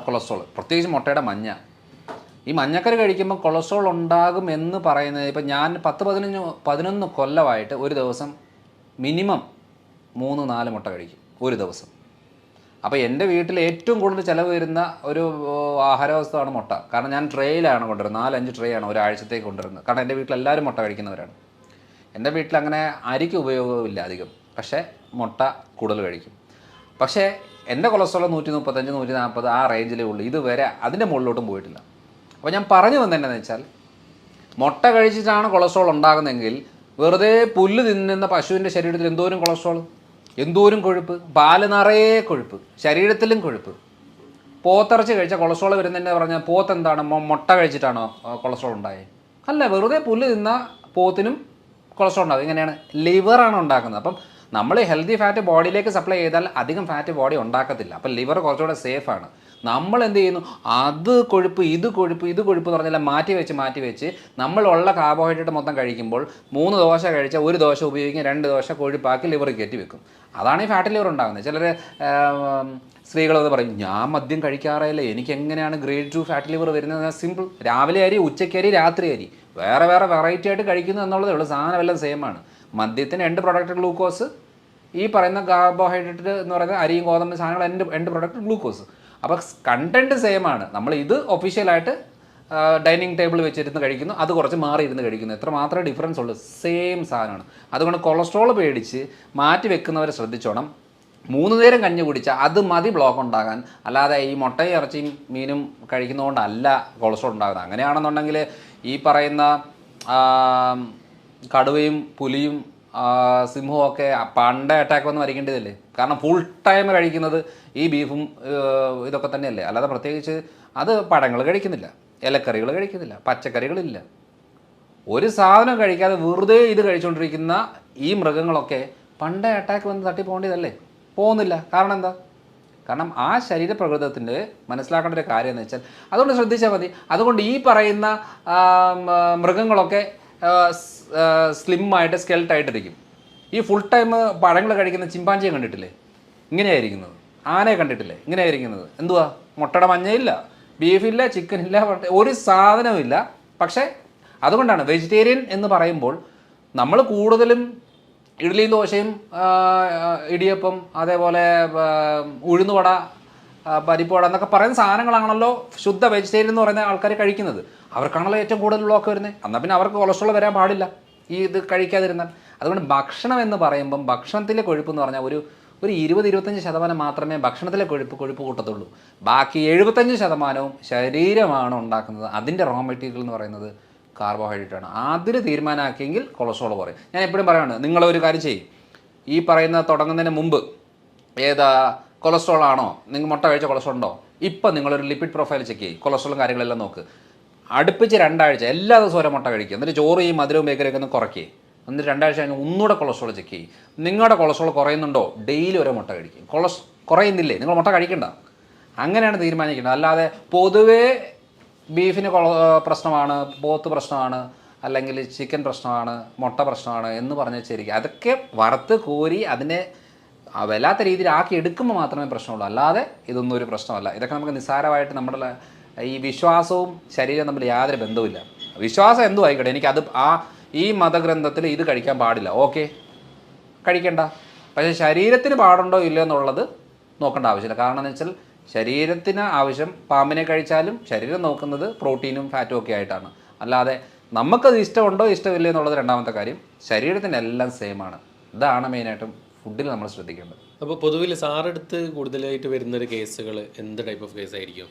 കൊളസ്ട്രോൾ, പ്രത്യേകിച്ച് മുട്ടയുടെ മഞ്ഞ, ഈ മഞ്ഞക്കറി കഴിക്കുമ്പോൾ കൊളസ്ട്രോൾ ഉണ്ടാകും എന്ന് പറയുന്നത്, ഇപ്പം ഞാൻ 10-11 കൊല്ലമായിട്ട് ഒരു ദിവസം മിനിമം 3-4 മുട്ട കഴിക്കും ഒരു ദിവസം. അപ്പോൾ എൻ്റെ വീട്ടിൽ ഏറ്റവും കൂടുതൽ ചിലവ് വരുന്ന ഒരു ആഹാരവസ്തുവാണ് മുട്ട. കാരണം ഞാൻ ട്രേയിലാണ് കൊണ്ടുവരുന്നത്, 4-5 ട്രേ ആണ് ഒരാഴ്ചത്തേക്ക് കൊണ്ടുവരുന്നത്. കാരണം എൻ്റെ വീട്ടിൽ എല്ലാവരും മുട്ട കഴിക്കുന്നവരാണ്. എൻ്റെ വീട്ടിൽ അങ്ങനെ അരിക്ക് ഉപയോഗമില്ല അധികം, പക്ഷേ മുട്ട കൂടുതൽ കഴിക്കും. പക്ഷേ എൻ്റെ കൊളസ്ട്രോൾ 135-140 ആ റേഞ്ചിലേ ഉള്ളൂ. ഇതുവരെ അതിൻ്റെ മുകളിലോട്ടും പോയിട്ടില്ല. അപ്പോൾ ഞാൻ പറഞ്ഞു വന്നതെന്നു വെച്ചാൽ, മുട്ട കഴിച്ചിട്ടാണ് കൊളസ്ട്രോൾ ഉണ്ടാകുന്നതെങ്കിൽ വെറുതെ പുല്ല് തിന്നുന്ന പശുവിൻ്റെ ശരീരത്തിൽ എന്തോരം കൊളസ്ട്രോൾ, എന്തോരം കൊഴുപ്പ്, പാല് നിറയെ കൊഴുപ്പ്, ശരീരത്തിലും കൊഴുപ്പ്. പോത്തിറച്ചി കഴിച്ചാൽ കൊളസ്ട്രോൾ വരുന്നതെന്ന് പറഞ്ഞാൽ പോത്ത് എന്താണ്, മുട്ട കഴിച്ചിട്ടാണോ കൊളസ്ട്രോൾ ഉണ്ടായത്? അല്ല, വെറുതെ പുല്ല് തിന്ന പോത്തിനും കൊളസ്ട്രോൾ ഉണ്ടാകും. ഇങ്ങനെയാണ് ലിവറാണ് ഉണ്ടാക്കുന്നത്. അപ്പം നമ്മൾ ഹെൽത്തി ഫാറ്റ് ബോഡിയിലേക്ക് സപ്ലൈ ചെയ്താൽ അധികം ഫാറ്റ് ബോഡി ഉണ്ടാക്കത്തില്ല. അപ്പം ലിവർ കുറച്ചുകൂടെ സേഫാണ്. നമ്മൾ എന്ത് ചെയ്യുന്നു, ഇത് കൊഴുപ്പ് എന്ന് പറഞ്ഞാൽ മാറ്റി വെച്ച് നമ്മളുള്ള കാർബോഹൈഡ്രേറ്റ് മൊത്തം കഴിക്കുമ്പോൾ 3 ദോശ കഴിച്ചാൽ 1 ദോശ ഉപയോഗിക്കും, 2 ദോശ കൊഴുപ്പാക്കി ലിവർ കയറ്റി വെക്കും. അതാണ് ഈ ഫാറ്റ് ലിവർ ഉണ്ടാകുന്നത്. ചിലർ സ്ത്രീകളെന്ന് പറയും, ഞാൻ മദ്യം കഴിക്കാറേയില്ല, എനിക്ക് എങ്ങനെയാണ് ഗ്രേഡ് 2 ഫാറ്റ് ലിവർ വരുന്നത്? സിമ്പിൾ, രാവിലെ അരി, ഉച്ചയ്ക്ക് അരി, രാത്രി അരി, വേറെ വെറൈറ്റി ആയിട്ട് കഴിക്കുന്നു എന്നുള്ളതേ ഉള്ളൂ. സാധനം എല്ലാം സെയിം ആണ്. മദ്യത്തിന് എൻഡ് പ്രൊഡക്റ്റ് ഗ്ലൂക്കോസ്, ഈ പറയുന്ന കാർബോഹൈഡ്രേറ്റ് എന്ന് പറയുന്ന അരിയും ഗോതമ്പ് സാധനങ്ങൾ എൻഡ് പ്രൊഡക്റ്റ് ഗ്ലൂക്കോസ്. അപ്പോൾ കണ്ടൻറ്റ് സെയിം ആണ്. നമ്മൾ ഇത് ഒഫീഷ്യലായിട്ട് ഡൈനിങ് ടേബിൾ വെച്ചിരുന്ന് കഴിക്കുന്നു, അത് കുറച്ച് മാറി ഇരുന്ന് കഴിക്കുന്നു. എത്ര മാത്രമേ ഡിഫറൻസ് ഉള്ളൂ, സെയിം സാധനമാണ്. അതുകൊണ്ട് കൊളസ്ട്രോൾ പേടിച്ച് മാറ്റി വെക്കുന്നവരെ ശ്രദ്ധിച്ചോണം. 3 നേരം കഞ്ഞി കുടിച്ചാൽ അത് മതി ബ്ലോക്ക് ഉണ്ടാകാൻ. അല്ലാതെ ഈ മുട്ടയും ഇറച്ചിയും മീനും കഴിക്കുന്നതുകൊണ്ടല്ല കൊളസ്ട്രോൾ ഉണ്ടാകുന്നത്. അങ്ങനെയാണെന്നുണ്ടെങ്കിൽ ഈ പറയുന്ന കടുവയും പുലിയും സിംഹവും ഒക്കെ പണ്ടേ അറ്റാക്ക് വന്ന് മരിക്കേണ്ടതല്ലേ? കാരണം ഫുൾ ടൈം കഴിക്കുന്നത് ഈ ബീഫും ഇതൊക്കെ തന്നെയല്ലേ. അല്ലാതെ പ്രത്യേകിച്ച് അത് പഴങ്ങൾ കഴിക്കുന്നില്ല, ഇലക്കറികൾ കഴിക്കുന്നില്ല, പച്ചക്കറികളില്ല, ഒരു സാധനം കഴിക്കാതെ വെറുതെ ഇത് കഴിച്ചുകൊണ്ടിരിക്കുന്ന ഈ മൃഗങ്ങളൊക്കെ പണ്ടേ അറ്റാക്ക് വന്ന് തട്ടി പോകേണ്ടതല്ലേ? പോകുന്നില്ല. കാരണം എന്താ? കാരണം ആ ശരീരപ്രകൃതത്തിൻ്റെ മനസ്സിലാക്കേണ്ട ഒരു കാര്യം എന്ന് വെച്ചാൽ, അതുകൊണ്ട് ശ്രദ്ധിച്ചാൽ മതി. അതുകൊണ്ട് ഈ പറയുന്ന മൃഗങ്ങളൊക്കെ സ്ലിമ്മായിട്ട് സ്കെൽട്ടായിട്ടിരിക്കും. ഈ ഫുൾ ടൈം പഴങ്ങൾ കഴിക്കുന്ന ചിമ്പാഞ്ചിയെ കണ്ടിട്ടില്ലേ? ഇങ്ങനെയായിരിക്കുന്നത്. ആനയെ കണ്ടിട്ടില്ലേ? ഇങ്ങനെയായിരിക്കുന്നത്. എന്തുവാ? മുട്ടയുടെ മഞ്ഞയില്ല, ബീഫില്ല, ചിക്കനില്ല, ഒരു സാധനമില്ല. പക്ഷേ അതുകൊണ്ടാണ് വെജിറ്റേറിയൻ എന്ന് പറയുമ്പോൾ നമ്മൾ കൂടുതലും ഇഡ്ഡലിയും ദോശയും ഇടിയപ്പം, അതേപോലെ ഉഴുന്നുവട, പരിപ്പുവട എന്നൊക്കെ പറയുന്ന സാധനങ്ങളാണല്ലോ ശുദ്ധ വെജിറ്റേറിയൻ എന്ന് പറയുന്ന ആൾക്കാർ കഴിക്കുന്നത്. അവർക്കാണല്ലോ ഏറ്റവും കൂടുതൽ ബ്ലോക്ക് വരുന്നത്. എന്നാൽ പിന്നെ അവർക്ക് കൊളസ്ട്രോൾ വരാൻ പാടില്ല ഈ ഇത് കഴിക്കാതിരുന്നാൽ. അതുകൊണ്ട് ഭക്ഷണം എന്ന് പറയുമ്പം ഭക്ഷണത്തിലെ കൊഴുപ്പ് എന്ന് പറഞ്ഞാൽ ഒരു 20-25% മാത്രമേ ഭക്ഷണത്തിലെ കൊഴുപ്പ് കൂട്ടത്തുള്ളൂ. ബാക്കി 75% ശരീരമാണ് ഉണ്ടാക്കുന്നത്. അതിൻ്റെ റോ മെറ്റീരിയൽ എന്ന് പറയുന്നത് കാർബോഹൈഡ്രേറ്റ് ആണ്. അതിന് തീരുമാനമാക്കിയെങ്കിൽ കൊളസ്ട്രോൾ കുറയും. ഞാൻ എപ്പോഴും പറയുന്നത്, നിങ്ങളൊരു കാര്യം ചെയ്യും, ഈ പറയുന്ന തുടങ്ങുന്നതിന് മുമ്പ് കൊളസ്ട്രോൾ ആണോ, നിങ്ങൾ മുട്ട കഴിച്ച കൊളസ്ട്രോൾ ഉണ്ടോ, ഇപ്പം നിങ്ങളൊരു ലിപ്പിഡ് പ്രൊഫൈൽ ചെക്ക് ചെയ്യും, കൊളസ്ട്രോളും കാര്യങ്ങളെല്ലാം നോക്ക്. അടുപ്പിച്ച് 2 ആഴ്ച എല്ലാ ദിവസവും ഓരോ മുട്ട കഴിക്കുക. എന്നിട്ട് ചോറ് ഈ മധുരവും ബേക്കറിയൊക്കെ ഒന്ന് കുറയ്ക്കുക. എന്നിട്ട് 2 ആഴ്ച കഴിഞ്ഞ് ഒന്നുകൂടെ കൊളസ്ട്രോൾ ചെക്ക് ചെയ്യും. നിങ്ങളുടെ കൊളസ്ട്രോൾ കുറയുന്നുണ്ടോ, ഡെയിലി ഓരോ മുട്ട കഴിക്കും. കുറയുന്നില്ലേ, നിങ്ങൾ മുട്ട കഴിക്കണ്ട. അങ്ങനെയാണ് തീരുമാനിക്കേണ്ടത്. അല്ലാതെ പൊതുവേ ബീഫിന് പ്രശ്നമാണ്, പോത്ത് പ്രശ്നമാണ്, അല്ലെങ്കിൽ ചിക്കൻ പ്രശ്നമാണ്, മുട്ട പ്രശ്നമാണ് എന്ന് പറഞ്ഞ് വെച്ചിരിക്കുക. അതൊക്കെ വറുത്ത് കോരി അതിനെ വല്ലാത്ത രീതിയിൽ ആക്കി എടുക്കുമ്പോൾ മാത്രമേ പ്രശ്നമുള്ളൂ. അല്ലാതെ ഇതൊന്നും ഒരു പ്രശ്നമല്ല. ഇതൊക്കെ നമുക്ക് നിസ്സാരമായിട്ട് നമ്മുടെ ഈ വിശ്വാസവും ശരീരവും തമ്മിൽ യാതൊരു ബന്ധവുമില്ല. വിശ്വാസം എന്തും ആയിക്കോട്ടെ, എനിക്കത് ഈ മതഗ്രന്ഥത്തിൽ ഇത് കഴിക്കാൻ പാടില്ല, ഓക്കെ, കഴിക്കണ്ട. പക്ഷേ ശരീരത്തിന് പാടുണ്ടോ ഇല്ലയോ എന്നുള്ളത് നോക്കേണ്ട ആവശ്യമില്ല. കാരണം എന്ന് വെച്ചാൽ ശരീരത്തിന് ആവശ്യം പാമ്പിനെ കഴിച്ചാലും ശരീരം നോക്കുന്നത് പ്രോട്ടീനും ഫാറ്റും ഒക്കെ ആയിട്ടാണ്. അല്ലാതെ നമുക്കത് ഇഷ്ടമുണ്ടോ ഇഷ്ടമില്ല എന്നുള്ളത് രണ്ടാമത്തെ കാര്യം. ശരീരത്തിന് എല്ലാം സെയിമാണ്. ഇതാണ് മെയിനായിട്ടും ഫുഡിൽ നമ്മൾ ശ്രദ്ധിക്കേണ്ടത്. അപ്പോൾ പൊതുവിൽ സാറെടുത്ത് കൂടുതലായിട്ട് വരുന്നൊരു കേസുകൾ എന്ത് ടൈപ്പ് ഓഫ് കേസ് ആയിരിക്കും?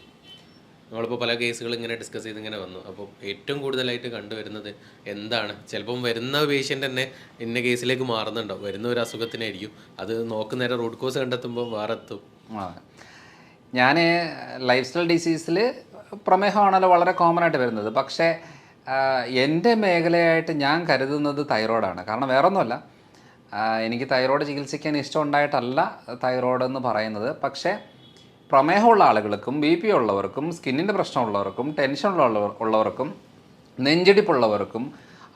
നമ്മളിപ്പോൾ പല കേസുകൾ ഇങ്ങനെ ഡിസ്കസ് ചെയ്ത് ഇങ്ങനെ വന്നു. അപ്പോൾ ഏറ്റവും കൂടുതലായിട്ട് കണ്ടുവരുന്നത് എന്താണ്? ചിലപ്പം വരുന്ന പേഷ്യൻ്റ് തന്നെ ഇന്ന കേസിലേക്ക് മാറുന്നുണ്ടാവും. വരുന്ന ഒരു അസുഖത്തിനായിരിക്കും, അത് നോക്കുന്നേരം റൂട്ട് കോസ് കണ്ടെത്തുമ്പോൾ വേറെ എത്തും. ഞാൻ ലൈഫ് സ്റ്റൈൽ ഡിസീസിൽ പ്രമേഹമാണല്ലോ വളരെ കോമൺ ആയിട്ട് വരുന്നത്. പക്ഷേ എൻ്റെ മേഖലയായിട്ട് ഞാൻ കരുതുന്നത് തൈറോയ്ഡാണ്. കാരണം വേറൊന്നുമല്ല, എനിക്ക് തൈറോയ്ഡ് ചികിത്സിക്കാൻ ഇഷ്ടമുണ്ടായിട്ടല്ല തൈറോയ്ഡ് എന്ന് പറയുന്നത്. പക്ഷേ പ്രമേഹമുള്ള ആളുകൾക്കും BP ഉള്ളവർക്കും സ്കിന്നിൻ്റെ പ്രശ്നമുള്ളവർക്കും ടെൻഷൻ ഉള്ളവർക്കും നെഞ്ചിടിപ്പുള്ളവർക്കും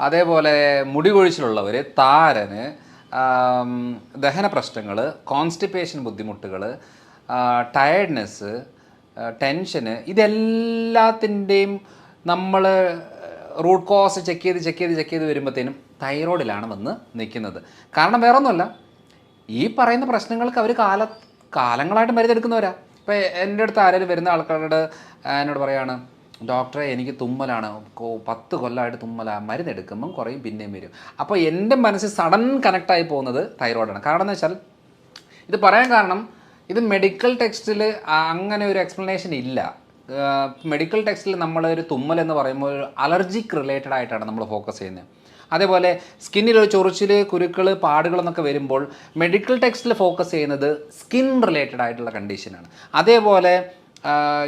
അതേപോലെ മുടി കൊഴിച്ചിലുള്ളവർ, താരന്, ദഹന പ്രശ്നങ്ങൾ, കോൺസ്റ്റിപ്പേഷൻ ബുദ്ധിമുട്ടുകൾ, ടയർഡ്നെസ്, ടെൻഷന്, ഇതെല്ലാത്തിൻ്റെയും നമ്മൾ റൂട്ട് കോസ് ചെക്ക് ചെയ്ത് വരുമ്പോഴത്തേനും തൈറോയ്ഡിലാണ് വന്ന് നിൽക്കുന്നത്. കാരണം വേറൊന്നുമല്ല, ഈ പറയുന്ന പ്രശ്നങ്ങൾക്ക് അവർ കാലങ്ങളായിട്ട് മരുന്നെടുക്കുന്നവരാ. ഇപ്പോൾ എൻ്റെ അടുത്ത് ആരെങ്കിലും വരുന്ന ആൾക്കാരോട് എന്നോട് പറയാണ്, ഡോക്ടറെ എനിക്ക് തുമ്മലാണ്, 10 കൊല്ലമായിട്ട് തുമ്മലാണ്, മരുന്നെടുക്കുമ്പം കുറയും പിന്നെയും വരും. അപ്പോൾ എൻ്റെ മനസ്സിൽ സഡൻ കണക്റ്റായി പോകുന്നത് തൈറോയ്ഡാണ്. കാരണം എന്ന് വെച്ചാൽ ഇത് പറയാൻ കാരണം, ഇത് മെഡിക്കൽ ടെക്സ്റ്റിൽ അങ്ങനെ ഒരു എക്സ്പ്ലനേഷൻ ഇല്ല. മെഡിക്കൽ ടെക്സ്റ്റിൽ നമ്മളൊരു തുമ്മൽ എന്ന് പറയുമ്പോൾ ഒരു അലർജിക് റിലേറ്റഡ് ആയിട്ടാണ് നമ്മൾ ഫോക്കസ് ചെയ്യുന്നത്. അതേപോലെ സ്കിന്നിലൊരു ചൊറിച്ചിൽ, കുരുക്കൾ, പാടുകൾ എന്നൊക്കെ വരുമ്പോൾ മെഡിക്കൽ ടെക്സ്റ്റിൽ ഫോക്കസ് ചെയ്യുന്നത് സ്കിൻ റിലേറ്റഡ് ആയിട്ടുള്ള കണ്ടീഷനാണ്. അതേപോലെ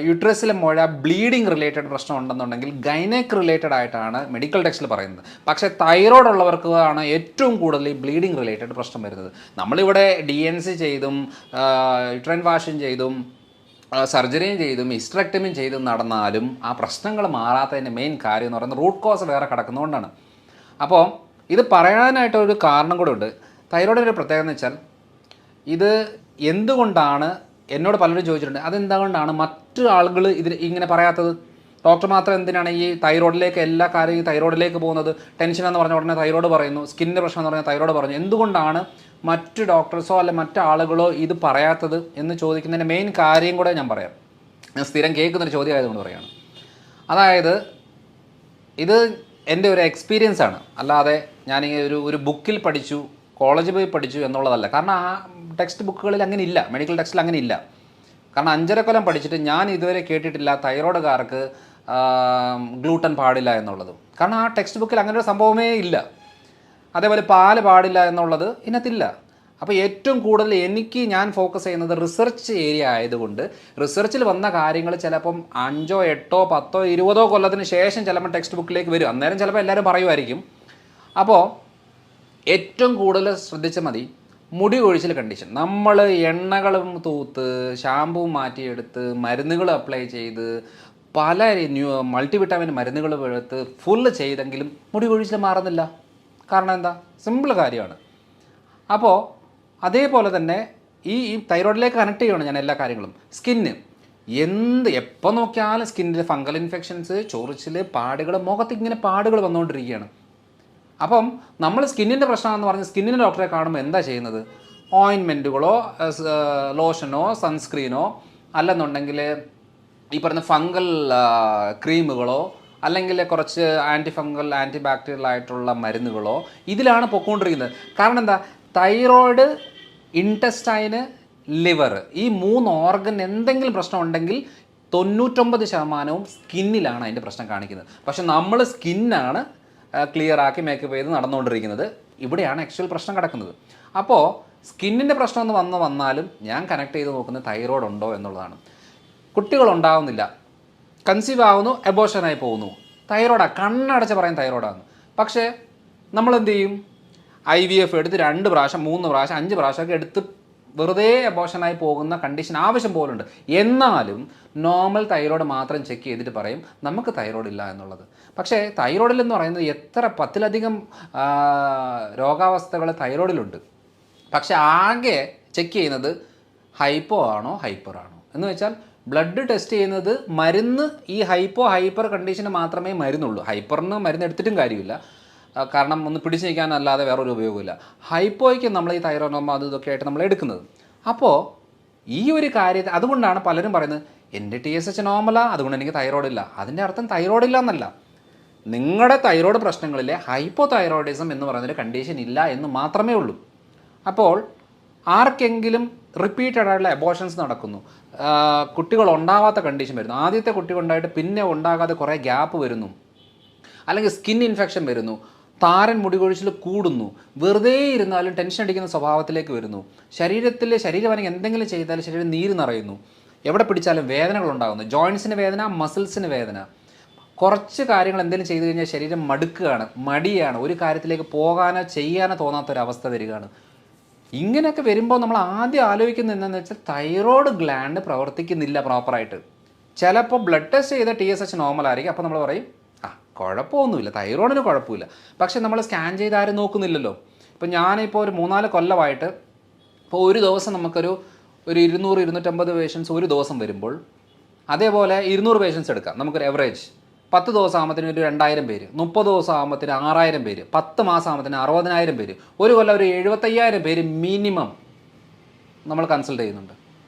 യൂട്രസിലെ മുഴ, ബ്ലീഡിങ് റിലേറ്റഡ് പ്രശ്നം ഉണ്ടെന്നുണ്ടെങ്കിൽ ഗൈനക് റിലേറ്റഡ് ആയിട്ടാണ് മെഡിക്കൽ ടെക്സ്റ്റിൽ പറയുന്നത്. പക്ഷേ തൈറോയ്ഡ് ഉള്ളവർക്കാണ് ഏറ്റവും കൂടുതൽ ഈ ബ്ലീഡിങ് റിലേറ്റഡ് പ്രശ്നം വരുന്നത്. നമ്മളിവിടെ DNC ചെയ്തും യൂട്രൈൻ വാഷും ചെയ്തും സർജറിയും ചെയ്തും ഹിസ്റ്ററക്ടമിയും ചെയ്തും നടന്നാലും ആ പ്രശ്നങ്ങൾ മാറാത്തതിൻ്റെ മെയിൻ കാര്യം എന്ന് പറയുന്നത് റൂട്ട് കോസ് വേറെ കിടക്കുന്നതുകൊണ്ടാണ്. അപ്പോൾ ഇത് പറയാനായിട്ടൊരു കാരണം കൂടെ ഉണ്ട്. തൈറോയ്ഡിൻ്റെ ഒരു പ്രത്യേകത എന്ന് വെച്ചാൽ, ഇത് എന്തുകൊണ്ടാണ്, എന്നോട് പലരും ചോദിച്ചിട്ടുണ്ട്, അതെന്തുകൊണ്ടാണ് മറ്റു ആളുകൾ ഇങ്ങനെ പറയാത്തത്? ഡോക്ടർ മാത്രം എന്തിനാണ് ഈ തൈറോയ്ഡിലേക്ക് എല്ലാ കാര്യവും തൈറോയ്ഡിലേക്ക് പോകുന്നത്? ടെൻഷൻ എന്ന് പറഞ്ഞ ഉടനെ തൈറോയ്ഡ് പറയുന്നു, സ്കിന്നിൻ്റെ പ്രശ്നം എന്ന് പറഞ്ഞാൽ തൈറോയ്ഡ് പറഞ്ഞു. എന്തുകൊണ്ടാണ് മറ്റു ഡോക്ടേഴ്സോ അല്ലെ മറ്റു ആളുകളോ ഇത് പറയാത്തത് എന്ന് ചോദിക്കുന്നതിൻ്റെ മെയിൻ കാര്യം കൂടെ ഞാൻ പറയാം. ഞാൻ സ്ഥിരം കേൾക്കുന്നൊരു ചോദ്യം ആയതുകൊണ്ട് പറയുകയാണ്. അതായത് ഇത് എൻ്റെ ഒരു എക്സ്പീരിയൻസ് ആണ്, അല്ലാതെ ഞാൻ ഒരു ബുക്കിൽ പഠിച്ചു, കോളേജിൽ പോയി പഠിച്ചു എന്നുള്ളതല്ല. കാരണം ആ ടെക്സ്റ്റ് ബുക്കുകളിൽ അങ്ങനെ ഇല്ല, മെഡിക്കൽ ടെക്സ്റ്റിൽ അങ്ങനെ ഇല്ല. കാരണം 5.5 കൊല്ലം പഠിച്ചിട്ട് ഞാൻ ഇതുവരെ കേട്ടിട്ടില്ല തൈറോയ്ഡുകാർക്ക് ഗ്ലൂട്ടൻ പാടില്ല എന്നുള്ളത്. കാരണം ആ ടെക്സ്റ്റ് ബുക്കിൽ അങ്ങനെ ഒരു സംഭവമേ ഇല്ല. അതേപോലെ പാല് പാടില്ല എന്നുള്ളത് ഇതിനകത്തില്ല. അപ്പോൾ ഏറ്റവും കൂടുതൽ ഞാൻ ഫോക്കസ് ചെയ്യുന്നത് റിസർച്ച് ഏരിയ ആയതുകൊണ്ട് റിസർച്ചിൽ വന്ന കാര്യങ്ങൾ ചിലപ്പം 5, 8, 10, 20 കൊല്ലത്തിന് ശേഷം ചിലപ്പോൾ ടെക്സ്റ്റ് ബുക്കിലേക്ക് വരും. അന്നേരം ചിലപ്പോൾ എല്ലാവരും പറയുമായിരിക്കും. അപ്പോൾ ഏറ്റവും കൂടുതൽ ശ്രദ്ധിച്ചാൽ മതി മുടി കൊഴിച്ചിൽ കണ്ടീഷൻ. നമ്മൾ എണ്ണകളും തൂത്ത് ഷാമ്പൂ മാറ്റിയെടുത്ത് മരുന്നുകൾ അപ്ലൈ ചെയ്ത് പല മൾട്ടിവിറ്റാമിൻ മരുന്നുകൾ എടുത്ത് ഫുള്ള് ചെയ്തെങ്കിലും മുടി കൊഴിച്ചിൽ മാറുന്നില്ല. കാരണം എന്താ? സിമ്പിൾ കാര്യമാണ്. അപ്പോൾ അതേപോലെ തന്നെ ഈ തൈറോയ്ഡിലേക്ക് കണക്ട് ചെയ്യണം ഞാൻ എല്ലാ കാര്യങ്ങളും. സ്കിന്ന് എപ്പോൾ നോക്കിയാലും സ്കിന്നിൽ ഫംഗൽ ഇൻഫെക്ഷൻസ്, ചൊറിച്ചിൽ, പാടുകൾ, മുഖത്ത് ഇങ്ങനെ പാടുകൾ വന്നുകൊണ്ടിരിക്കുകയാണ്. അപ്പം നമ്മൾ സ്കിന്നിൻ്റെ പ്രശ്നമാണെന്ന് പറഞ്ഞ് സ്കിന്നിൻ്റെ ഡോക്ടറെ കാണുമ്പോൾ എന്താ ചെയ്യുന്നത്? ഓയിൻമെൻറ്റുകളോ ലോഷനോ സൺസ്ക്രീനോ അല്ലെന്നുണ്ടെങ്കിൽ ഈ പറഞ്ഞ ഫംഗൽ ക്രീമുകളോ അല്ലെങ്കിൽ കുറച്ച് ആൻറ്റി ഫംഗൽ ആൻറ്റി ബാക്ടീരിയൽ ആയിട്ടുള്ള മരുന്നുകളോ ഇതിലാണ് പൊയ്ക്കൊണ്ടിരിക്കുന്നത്. കാരണം എന്താ? തൈറോയ്ഡ്, ഇൻറ്റസ്റ്റൈന്, ലിവർ, ഈ 3 ഓർഗൻ എന്തെങ്കിലും പ്രശ്നം ഉണ്ടെങ്കിൽ 99% സ്കിന്നിലാണ് അതിൻ്റെ പ്രശ്നം കാണിക്കുന്നത്. പക്ഷെ നമ്മൾ സ്കിന്നാണ് ക്ലിയർ ആക്കി മേക്കപ്പ് ചെയ്ത് നടന്നുകൊണ്ടിരിക്കുന്നത്. ഇവിടെയാണ് ആക്ച്വൽ പ്രശ്നം കിടക്കുന്നത്. അപ്പോൾ സ്കിന്നിൻ്റെ പ്രശ്നം എന്ന് വന്നാലും ഞാൻ കണക്ട് ചെയ്ത് നോക്കുന്നത് തൈറോയ്ഡ് ഉണ്ടോ എന്നുള്ളതാണ്. കുട്ടികളുണ്ടാവുന്നില്ല, കൺസീവ് ആവുന്നു, എബോഷനായി പോകുന്നു, തൈറോയ്ഡാണ്, കണ്ണടച്ച് പറയും തൈറോയ്ഡാണ്. പക്ഷേ നമ്മളെന്ത് ചെയ്യും? IVF എടുത്ത് 2 പ്രാവശ്യം 3 പ്രാവശ്യം 5 പ്രാവശ്യമൊക്കെ എടുത്ത് വെറുതെ അബോഷനായി പോകുന്ന കണ്ടീഷൻ ആവശ്യം പോലുണ്ട്. എന്നാലും നോർമൽ തൈറോയ്ഡ് മാത്രം ചെക്ക് ചെയ്തിട്ട് പറയും നമുക്ക് തൈറോയ്ഡ് ഇല്ല എന്നുള്ളത്. പക്ഷേ തൈറോയ്ഡിലെന്ന് പറയുന്നത് എത്ര 10ലധികം രോഗാവസ്ഥകൾ തൈറോയ്ഡിലുണ്ട്. പക്ഷേ ആകെ ചെക്ക് ചെയ്യുന്നത് ഹൈപ്പോ ആണോ ഹൈപ്പർ ആണോ എന്ന് വെച്ചാൽ ബ്ലഡ് ടെസ്റ്റ് ചെയ്യുന്നത് മരുന്ന് ഈ ഹൈപ്പർ കണ്ടീഷന് മാത്രമേ മരുന്നുള്ളൂ. ഹൈപ്പറിന് മരുന്ന് എടുത്തിട്ടും കാര്യമില്ല, കാരണം ഒന്ന് പിടിച്ച് നിൽക്കാനല്ലാതെ വേറൊരു ഉപയോഗമില്ല. ഹൈപ്പോയ്ക്ക് നമ്മൾ ഈ തൈറോയ്ഡ് അത് ഇതൊക്കെ ആയിട്ട് നമ്മൾ എടുക്കുന്നത്. അപ്പോൾ ഈ ഒരു കാര്യത്തെ അതുകൊണ്ടാണ് പലരും പറയുന്നത് എൻ്റെ TSH നോർമലാണ്, അതുകൊണ്ട് എനിക്ക് തൈറോയ്ഡ് ഇല്ല. അതിൻ്റെ അർത്ഥം തൈറോയ്ഡ് ഇല്ല എന്നല്ല, നിങ്ങളുടെ തൈറോയ്ഡ് പ്രശ്നങ്ങളിലെ ഹൈപ്പോ തൈറോയിഡിസം എന്ന് പറയുന്നൊരു കണ്ടീഷൻ ഇല്ല എന്ന് മാത്രമേ ഉള്ളൂ. അപ്പോൾ ആർക്കെങ്കിലും റിപ്പീറ്റഡ് ആയിട്ടുള്ള അബോർഷൻസ് നടക്കുന്നു, കുട്ടികൾ ഉണ്ടാവാത്ത കണ്ടീഷൻ വരുന്നു, ആദ്യത്തെ കുട്ടികളുണ്ടായിട്ട് പിന്നെ ഉണ്ടാകാതെ കുറേ ഗ്യാപ്പ് വരുന്നു, അല്ലെങ്കിൽ സ്കിൻ ഇൻഫെക്ഷൻ വരുന്നു, താരൻ മുടികൊഴിച്ചിൽ കൂടുന്നു, വെറുതെ ഇരുന്നാലും ടെൻഷൻ അടിക്കുന്ന സ്വഭാവത്തിലേക്ക് വരുന്നു, ശരീരമാണെങ്കിൽ എന്തെങ്കിലും ചെയ്താലും ശരീരം നീര് നിറയുന്നു, എവിടെ പിടിച്ചാലും വേദനകൾ ഉണ്ടാകുന്നു, ജോയിൻസിന് വേദന, മസിൽസിന് വേദന, കുറച്ച് കാര്യങ്ങൾ എന്തെങ്കിലും ചെയ്തു കഴിഞ്ഞാൽ ശരീരം മടുക്കുകയാണ്, മടിയാണ്, ഒരു കാര്യത്തിലേക്ക് പോകാനോ ചെയ്യാനോ തോന്നാത്തൊരവസ്ഥ വരികയാണ്. ഇങ്ങനെയൊക്കെ വരുമ്പോൾ നമ്മൾ ആദ്യം ആലോചിക്കുന്നത് എന്താണെന്ന് വെച്ചാൽ തൈറോയ്ഡ് ഗ്ലാൻഡ് പ്രവർത്തിക്കുന്നില്ല പ്രോപ്പറായിട്ട്. ചിലപ്പോൾ ബ്ലഡ് ടെസ്റ്റ് ചെയ്ത TSH നോർമൽ ആയിരിക്കും. അപ്പോൾ നമ്മൾ പറയും കുഴപ്പമൊന്നുമില്ല, തൈറോയിഡിന് കുഴപ്പമില്ല. പക്ഷെ നമ്മൾ സ്കാൻ ചെയ്ത് ആരും നോക്കുന്നില്ലല്ലോ. ഇപ്പോൾ ഞാനിപ്പോൾ ഒരു 3-4 കൊല്ലമായിട്ട് ഇപ്പോൾ ഒരു ദിവസം നമുക്കൊരു 200-250 പേഷ്യൻസ് ഒരു ദിവസം വരുമ്പോൾ, അതേപോലെ 200 പേഷ്യൻസ് എടുക്കാം, നമുക്കൊരു എവറേജ് 10 ദിവസം ആകുമ്പോഴത്തേന് ഒരു 2000 പേര്, 30 ദിവസം ആകുമ്പോഴത്തേന് 6000 പേര്, 10 മാസം ആകുമ്പോഴത്തേന് 60000 പേര്, ഒരു കൊല്ലം ഒരു 75000 പേര് മിനിമം നമ്മൾ കൺസൾട്ട് ചെയ്യുന്നുണ്ട്.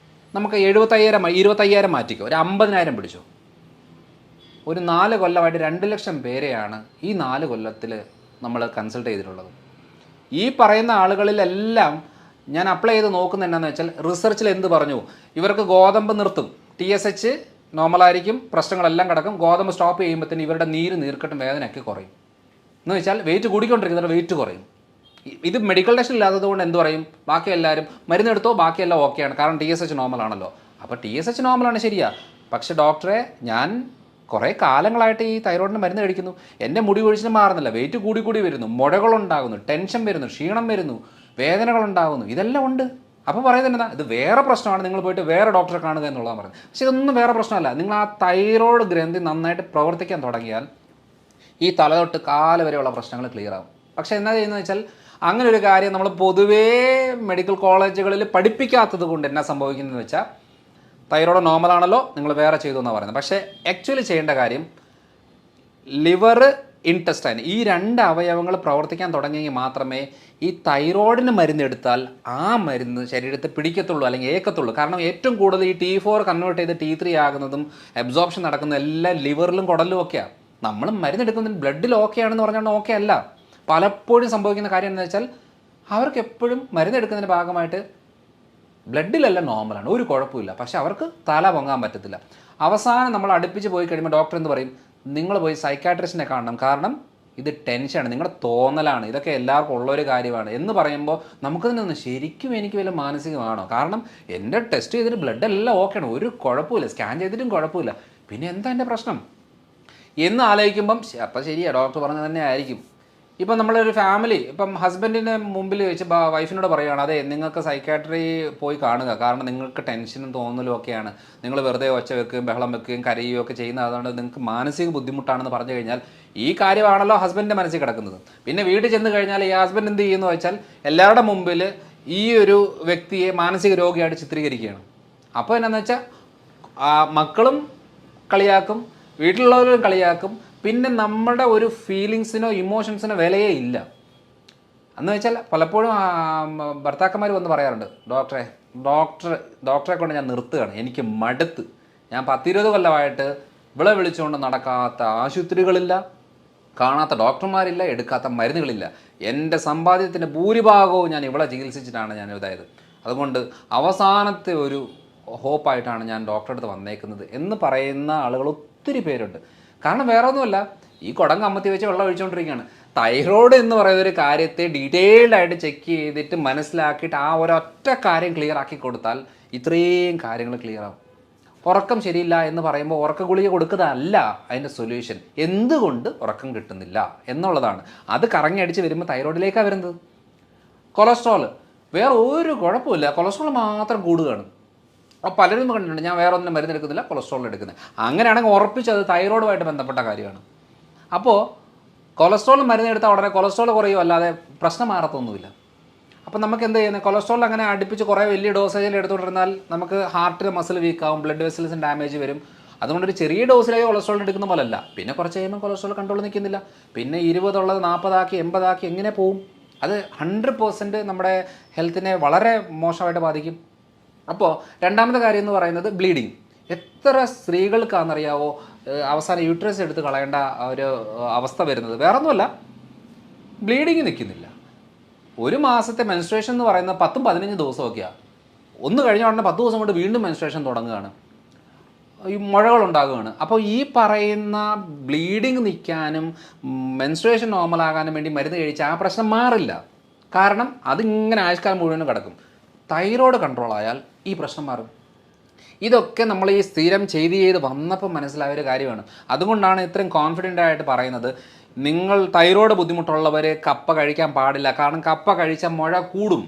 നമുക്ക് 25,000 മാറ്റിക്കോ, ഒരു 50,000 പിടിച്ചോ. ഒരു 4 കൊല്ലമായിട്ട് 2 ലക്ഷം പേരെയാണ് ഈ 4 കൊല്ലത്തിൽ നമ്മൾ കൺസൾട്ട് ചെയ്തിട്ടുള്ളത്. ഈ പറയുന്ന ആളുകളിലെല്ലാം ഞാൻ അപ്ലൈ ചെയ്ത് നോക്കുന്നത് എന്താണെന്ന് വെച്ചാൽ റിസർച്ചിൽ എന്ത് പറഞ്ഞു, ഇവർക്ക് ഗോതമ്പ് നിർത്തും, TSH നോർമലായിരിക്കും, പ്രശ്നങ്ങളെല്ലാം കിടക്കും, ഗോതമ്പ് സ്റ്റോപ്പ് ചെയ്യുമ്പോഴത്തേന് ഇവരുടെ നീർക്കെട്ടും വേദനയൊക്കെ കുറയും. എന്ന് വെച്ചാൽ വെയിറ്റ് കൂടിക്കൊണ്ടിരിക്കുന്നവരുടെ വെയിറ്റ് കുറയും. ഇത് മെഡിക്കൽ ടെസ്റ്റ് ഇല്ലാത്തത് കൊണ്ട് എന്ത് പറയും, ബാക്കി എല്ലാവരും മരുന്നെടുത്തോ, ബാക്കിയെല്ലാം ഓക്കെയാണ്, കാരണം TSH നോർമലാണല്ലോ. അപ്പോൾ TSH നോർമലാണ്, ശരിയാ. പക്ഷേ ഡോക്ടറെ, ഞാൻ കുറേ കാലങ്ങളായിട്ട് ഈ തൈറോയിഡിന് മരുന്ന് കഴിക്കുന്നു, എൻ്റെ മുടി കൊഴിച്ചിലും മാറുന്നില്ല, വെയിറ്റ് കൂടി വരുന്നു, മുഴകളുണ്ടാകുന്നു, ടെൻഷൻ വരുന്നു, ക്ഷീണം വരുന്നു, വേദനകളുണ്ടാകുന്നു, ഇതെല്ലാം ഉണ്ട്. അപ്പോൾ പറയുന്നത് എന്താ, ഇത് വേറെ പ്രശ്നമാണ്, നിങ്ങൾ പോയിട്ട് വേറെ ഡോക്ടറെ കാണുക എന്നുള്ളതാണ് പറയുന്നത്. പക്ഷേ ഇതൊന്നും വേറെ പ്രശ്നമല്ല. നിങ്ങൾ ആ തൈറോയ്ഡ് ഗ്രന്ഥി നന്നായിട്ട് പ്രവർത്തിക്കാൻ തുടങ്ങിയാൽ ഈ തല തൊട്ട് കാല് വരെയുള്ള പ്രശ്നങ്ങൾ ക്ലിയർ ആകും. പക്ഷേ എന്താ ചെയ്യുന്നത് വെച്ചാൽ, അങ്ങനെ ഒരു കാര്യം നമ്മൾ പൊതുവേ മെഡിക്കൽ കോളേജുകളിൽ പഠിപ്പിക്കാത്തത് കൊണ്ട് എന്നാ സംഭവിക്കുന്നതെന്ന് വെച്ചാൽ, തൈറോയ്ഡ് നോർമലാണല്ലോ, നിങ്ങൾ വേറെ ചെയ്തു എന്നാണ് പറയുന്നത്. പക്ഷേ ആക്ച്വലി ചെയ്യേണ്ട കാര്യം ലിവർ, ഇൻറ്റസ്റ്റൈൻ, ഈ 2 അവയവങ്ങൾ പ്രവർത്തിക്കാൻ തുടങ്ങിയെങ്കിൽ മാത്രമേ ഈ തൈറോയിഡിന് മരുന്നെടുത്താൽ ആ മരുന്ന് ശരീരത്തെ പിടിക്കത്തുള്ളൂ, അല്ലെങ്കിൽ ഏക്കത്തുള്ളൂ. കാരണം ഏറ്റവും കൂടുതൽ ഈ T4 കൺവേർട്ട് ചെയ്ത് T3 ആകുന്നതും അബ്സോർപ്ഷൻ നടക്കുന്നതും എല്ലാം ലിവറിലും കുടലിലും ഒക്കെയാണ്. നമ്മൾ മരുന്നെടുക്കുന്നതിന് ബ്ലഡിൽ ഓക്കെ ആണെന്ന് പറഞ്ഞാൽ ഓക്കെ അല്ല. പലപ്പോഴും സംഭവിക്കുന്ന കാര്യം എന്താണെന്ന് വെച്ചാൽ, അവർക്ക് എപ്പോഴും മരുന്നെടുക്കുന്നതിൻ്റെ ഭാഗമായിട്ട് ബ്ലഡിലെല്ലാം നോർമലാണ്, ഒരു കുഴപ്പമില്ല, പക്ഷെ അവർക്ക് തല പൊങ്ങാൻ പറ്റത്തില്ല. അവസാനം നമ്മൾ അടുപ്പിച്ച് പോയി കഴിയുമ്പോൾ ഡോക്ടർ എന്ത് പറയും, നിങ്ങൾ പോയി സൈക്കാട്രിസ്റ്റിനെ കാണണം, കാരണം ഇത് ടെൻഷനാണ്, നിങ്ങളുടെ തോന്നലാണ്, ഇതൊക്കെ എല്ലാവർക്കും ഉള്ളൊരു കാര്യമാണ് എന്ന് പറയുമ്പോൾ നമുക്കതിനൊന്ന് ശരിക്കും എനിക്ക് വല്ല മാനസികമാണോ, കാരണം എൻ്റെ ടെസ്റ്റ് ചെയ്തിട്ട് ബ്ലഡ് എല്ലാം ഓക്കെയാണ്, ഒരു കുഴപ്പമില്ല, സ്കാൻ ചെയ്തിട്ടും കുഴപ്പമില്ല, പിന്നെ എന്താ എൻ്റെ പ്രശ്നം എന്ന് ആലോചിക്കുമ്പം അപ്പം ശരിയാണ്, ഡോക്ടർ പറഞ്ഞത് തന്നെ ആയിരിക്കും. ഇപ്പം നമ്മളൊരു ഫാമിലി, ഇപ്പം ഹസ്ബൻഡിൻ്റെ മുമ്പിൽ വെച്ച് വൈഫിനോട് പറയുകയാണ്, അതെ നിങ്ങൾക്ക് സൈക്കാട്രി പോയി കാണുക, കാരണം നിങ്ങൾക്ക് ടെൻഷനും തോന്നലും ഒക്കെയാണ്, നിങ്ങൾ വെറുതെ ഒച്ച വെക്കുകയും ബഹളം വെക്കുകയും കരയുകയും ഒക്കെ ചെയ്യുന്നത്, അതുകൊണ്ട് നിങ്ങൾക്ക് മാനസിക ബുദ്ധിമുട്ടാണെന്ന് പറഞ്ഞു കഴിഞ്ഞാൽ ഈ കാര്യമാണല്ലോ ഹസ്ബൻഡിൻ്റെ മനസ്സിൽ കിടക്കുന്നത്. പിന്നെ വീട്ടിൽ ചെന്ന് കഴിഞ്ഞാൽ ഈ ഹസ്ബൻഡ് എന്ത് ചെയ്യുന്നു വെച്ചാൽ, എല്ലാവരുടെ മുമ്പിൽ ഈ ഒരു വ്യക്തിയെ മാനസിക രോഗിയായിട്ട് ചിത്രീകരിക്കുകയാണ്. അപ്പോൾ എന്നാന്ന് വെച്ചാൽ മക്കളും കളിയാക്കും, വീട്ടിലുള്ളവരും കളിയാക്കും, പിന്നെ നമ്മുടെ ഒരു ഫീലിങ്സിനോ ഇമോഷൻസിനോ വിലയേ ഇല്ല. എന്ന് വെച്ചാൽ പലപ്പോഴും ഭർത്താക്കന്മാർ വന്ന് പറയാറുണ്ട്, ഡോക്ടറെ കൊണ്ട് ഞാൻ നിർത്തുകയാണ്, എനിക്ക് മടുത്ത്, ഞാൻ 10-20 കൊല്ലമായിട്ട് ഇവളെ വിളിച്ചുകൊണ്ട് നടക്കാത്ത ആശുപത്രികളില്ല, കാണാത്ത ഡോക്ടർമാരില്ല, എടുക്കാത്ത മരുന്നുകളില്ല, എൻ്റെ സമ്പാദ്യത്തിൻ്റെ ഭൂരിഭാഗവും ഞാൻ ഇവളെ ചികിത്സിച്ചിട്ടാണ് ഞാൻ ഇതായത്, അതുകൊണ്ട് അവസാനത്തെ ഒരു ഹോപ്പായിട്ടാണ് ഞാൻ ഡോക്ടറെ അടുത്ത് വന്നേക്കുന്നത് എന്ന് പറയുന്ന ആളുകൾ ഒത്തിരി പേരുണ്ട്. കാരണം വേറെ ഒന്നുമല്ല, ഈ കുടങ്ങ് അമ്മത്തി വെച്ച് വെള്ളം ഒഴിച്ചുകൊണ്ടിരിക്കുകയാണ്. തൈറോയ്ഡ് എന്ന് പറയുന്ന ഒരു കാര്യത്തെ ഡീറ്റെയിൽഡ് ആയിട്ട് ചെക്ക് ചെയ്തിട്ട് മനസ്സിലാക്കിയിട്ട് ആ ഒരൊറ്റ കാര്യം ക്ലിയർ ആക്കി കൊടുത്താൽ ഇത്രയും കാര്യങ്ങൾ ക്ലിയർ ആവും. ഉറക്കം ശരിയില്ല എന്ന് പറയുമ്പോൾ ഉറക്ക ഗുളിക കൊടുക്കുന്നതല്ല അതിൻ്റെ സൊല്യൂഷൻ, എന്തുകൊണ്ട് ഉറക്കം കിട്ടുന്നില്ല എന്നുള്ളതാണ്. അത് കറങ്ങി അടിച്ച് വരുമ്പോൾ തൈറോയ്ഡിലേക്കാണ് വരുന്നത്. കൊളസ്ട്രോൾ, വേറെ ഒരു കുഴപ്പമില്ല, കൊളസ്ട്രോൾ മാത്രം കൂടുകയാണ്. അപ്പോൾ പലരും കണ്ടിട്ടുണ്ട് ഞാൻ വേറെ ഒന്നും മരുന്ന് എടുക്കുന്നില്ല, കൊളസ്ട്രോൾ എടുക്കുന്നത്. അങ്ങനെയാണെങ്കിൽ ഉറപ്പിച്ചത് തൈറോയിഡുമായിട്ട് ബന്ധപ്പെട്ട കാര്യമാണ്. അപ്പോൾ കൊളസ്ട്രോൾ മരുന്ന് എടുത്താൽ ഉടനെ കൊളസ്ട്രോൾ കുറയും, അല്ലാതെ പ്രശ്നം മാറത്തൊന്നുമില്ല. അപ്പം നമുക്ക് എന്ത് ചെയ്യുന്നത്, കൊളസ്ട്രോൾ അങ്ങനെ അടുപ്പിച്ച് കുറേ വലിയ ഡോസേജിൽ എടുത്തുകൊണ്ടിരുന്നാൽ നമുക്ക് ഹാർട്ടിൽ മസിൽ വീക്കാവും, ബ്ലഡ് വെസൽസിന് ഡാമേജ് വരും. അതുകൊണ്ടൊരു ചെറിയ ഡോസിലായി കൊളസ്ട്രോൾ എടുക്കുന്ന പോലല്ല. പിന്നെ കുറച്ച് കഴിയുമ്പോൾ കൊളസ്ട്രോൾ കൺട്രോൾ നിൽക്കുന്നില്ല, പിന്നെ 20 ഉള്ളത് 40 ആക്കി 80 ആക്കി എങ്ങനെ പോവും? അത് 100% നമ്മുടെ ഹെൽത്തിനെ വളരെ മോശമായിട്ട് ബാധിക്കും. അപ്പോൾ രണ്ടാമത്തെ കാര്യം എന്ന് പറയുന്നത് ബ്ലീഡിങ്. എത്ര സ്ത്രീകൾക്കാണെന്നറിയാവോ അവസാനം യൂട്രസ് എടുത്ത് കളയേണ്ട ഒരു അവസ്ഥ വരുന്നത്? വേറൊന്നുമല്ല, ബ്ലീഡിങ് നിൽക്കുന്നില്ല. ഒരു മാസത്തെ മെൻസ്ട്രേഷൻ എന്ന് പറയുന്നത് 10-15 ദിവസമൊക്കെയാണ്. ഒന്ന് കഴിഞ്ഞ ഉടനെ 10 ദിവസം കൊണ്ട് വീണ്ടും മെൻസ്ട്രേഷൻ തുടങ്ങുകയാണ്, ഈ മുഴകളുണ്ടാകുകയാണ്. അപ്പോൾ ഈ പറയുന്ന ബ്ലീഡിങ് നിൽക്കാനും മെൻസ്ട്രേഷൻ നോർമലാകാനും വേണ്ടി മരുന്ന് കഴിച്ചാൽ ആ പ്രശ്നം മാറില്ല. കാരണം അതിങ്ങനെ ആയുഷ്കാലം മുഴുവനും കിടക്കും. തൈറോയ്ഡ് കൺട്രോൾ ആയാൽ ഈ പ്രശ്നം മാറും. ഇതൊക്കെ നമ്മൾ ഈ സ്ഥിരം ചെയ്ത് വന്നപ്പോൾ മനസ്സിലായ ഒരു കാര്യമാണ്. അതുകൊണ്ടാണ് ഇത്രയും കോൺഫിഡൻ്റ് ആയിട്ട് പറയുന്നത്, നിങ്ങൾ തൈറോയ്ഡ് ബുദ്ധിമുട്ടുള്ളവർ കപ്പ കഴിക്കാൻ പാടില്ല, കാരണം കപ്പ കഴിച്ചാൽ മുഴ കൂടും.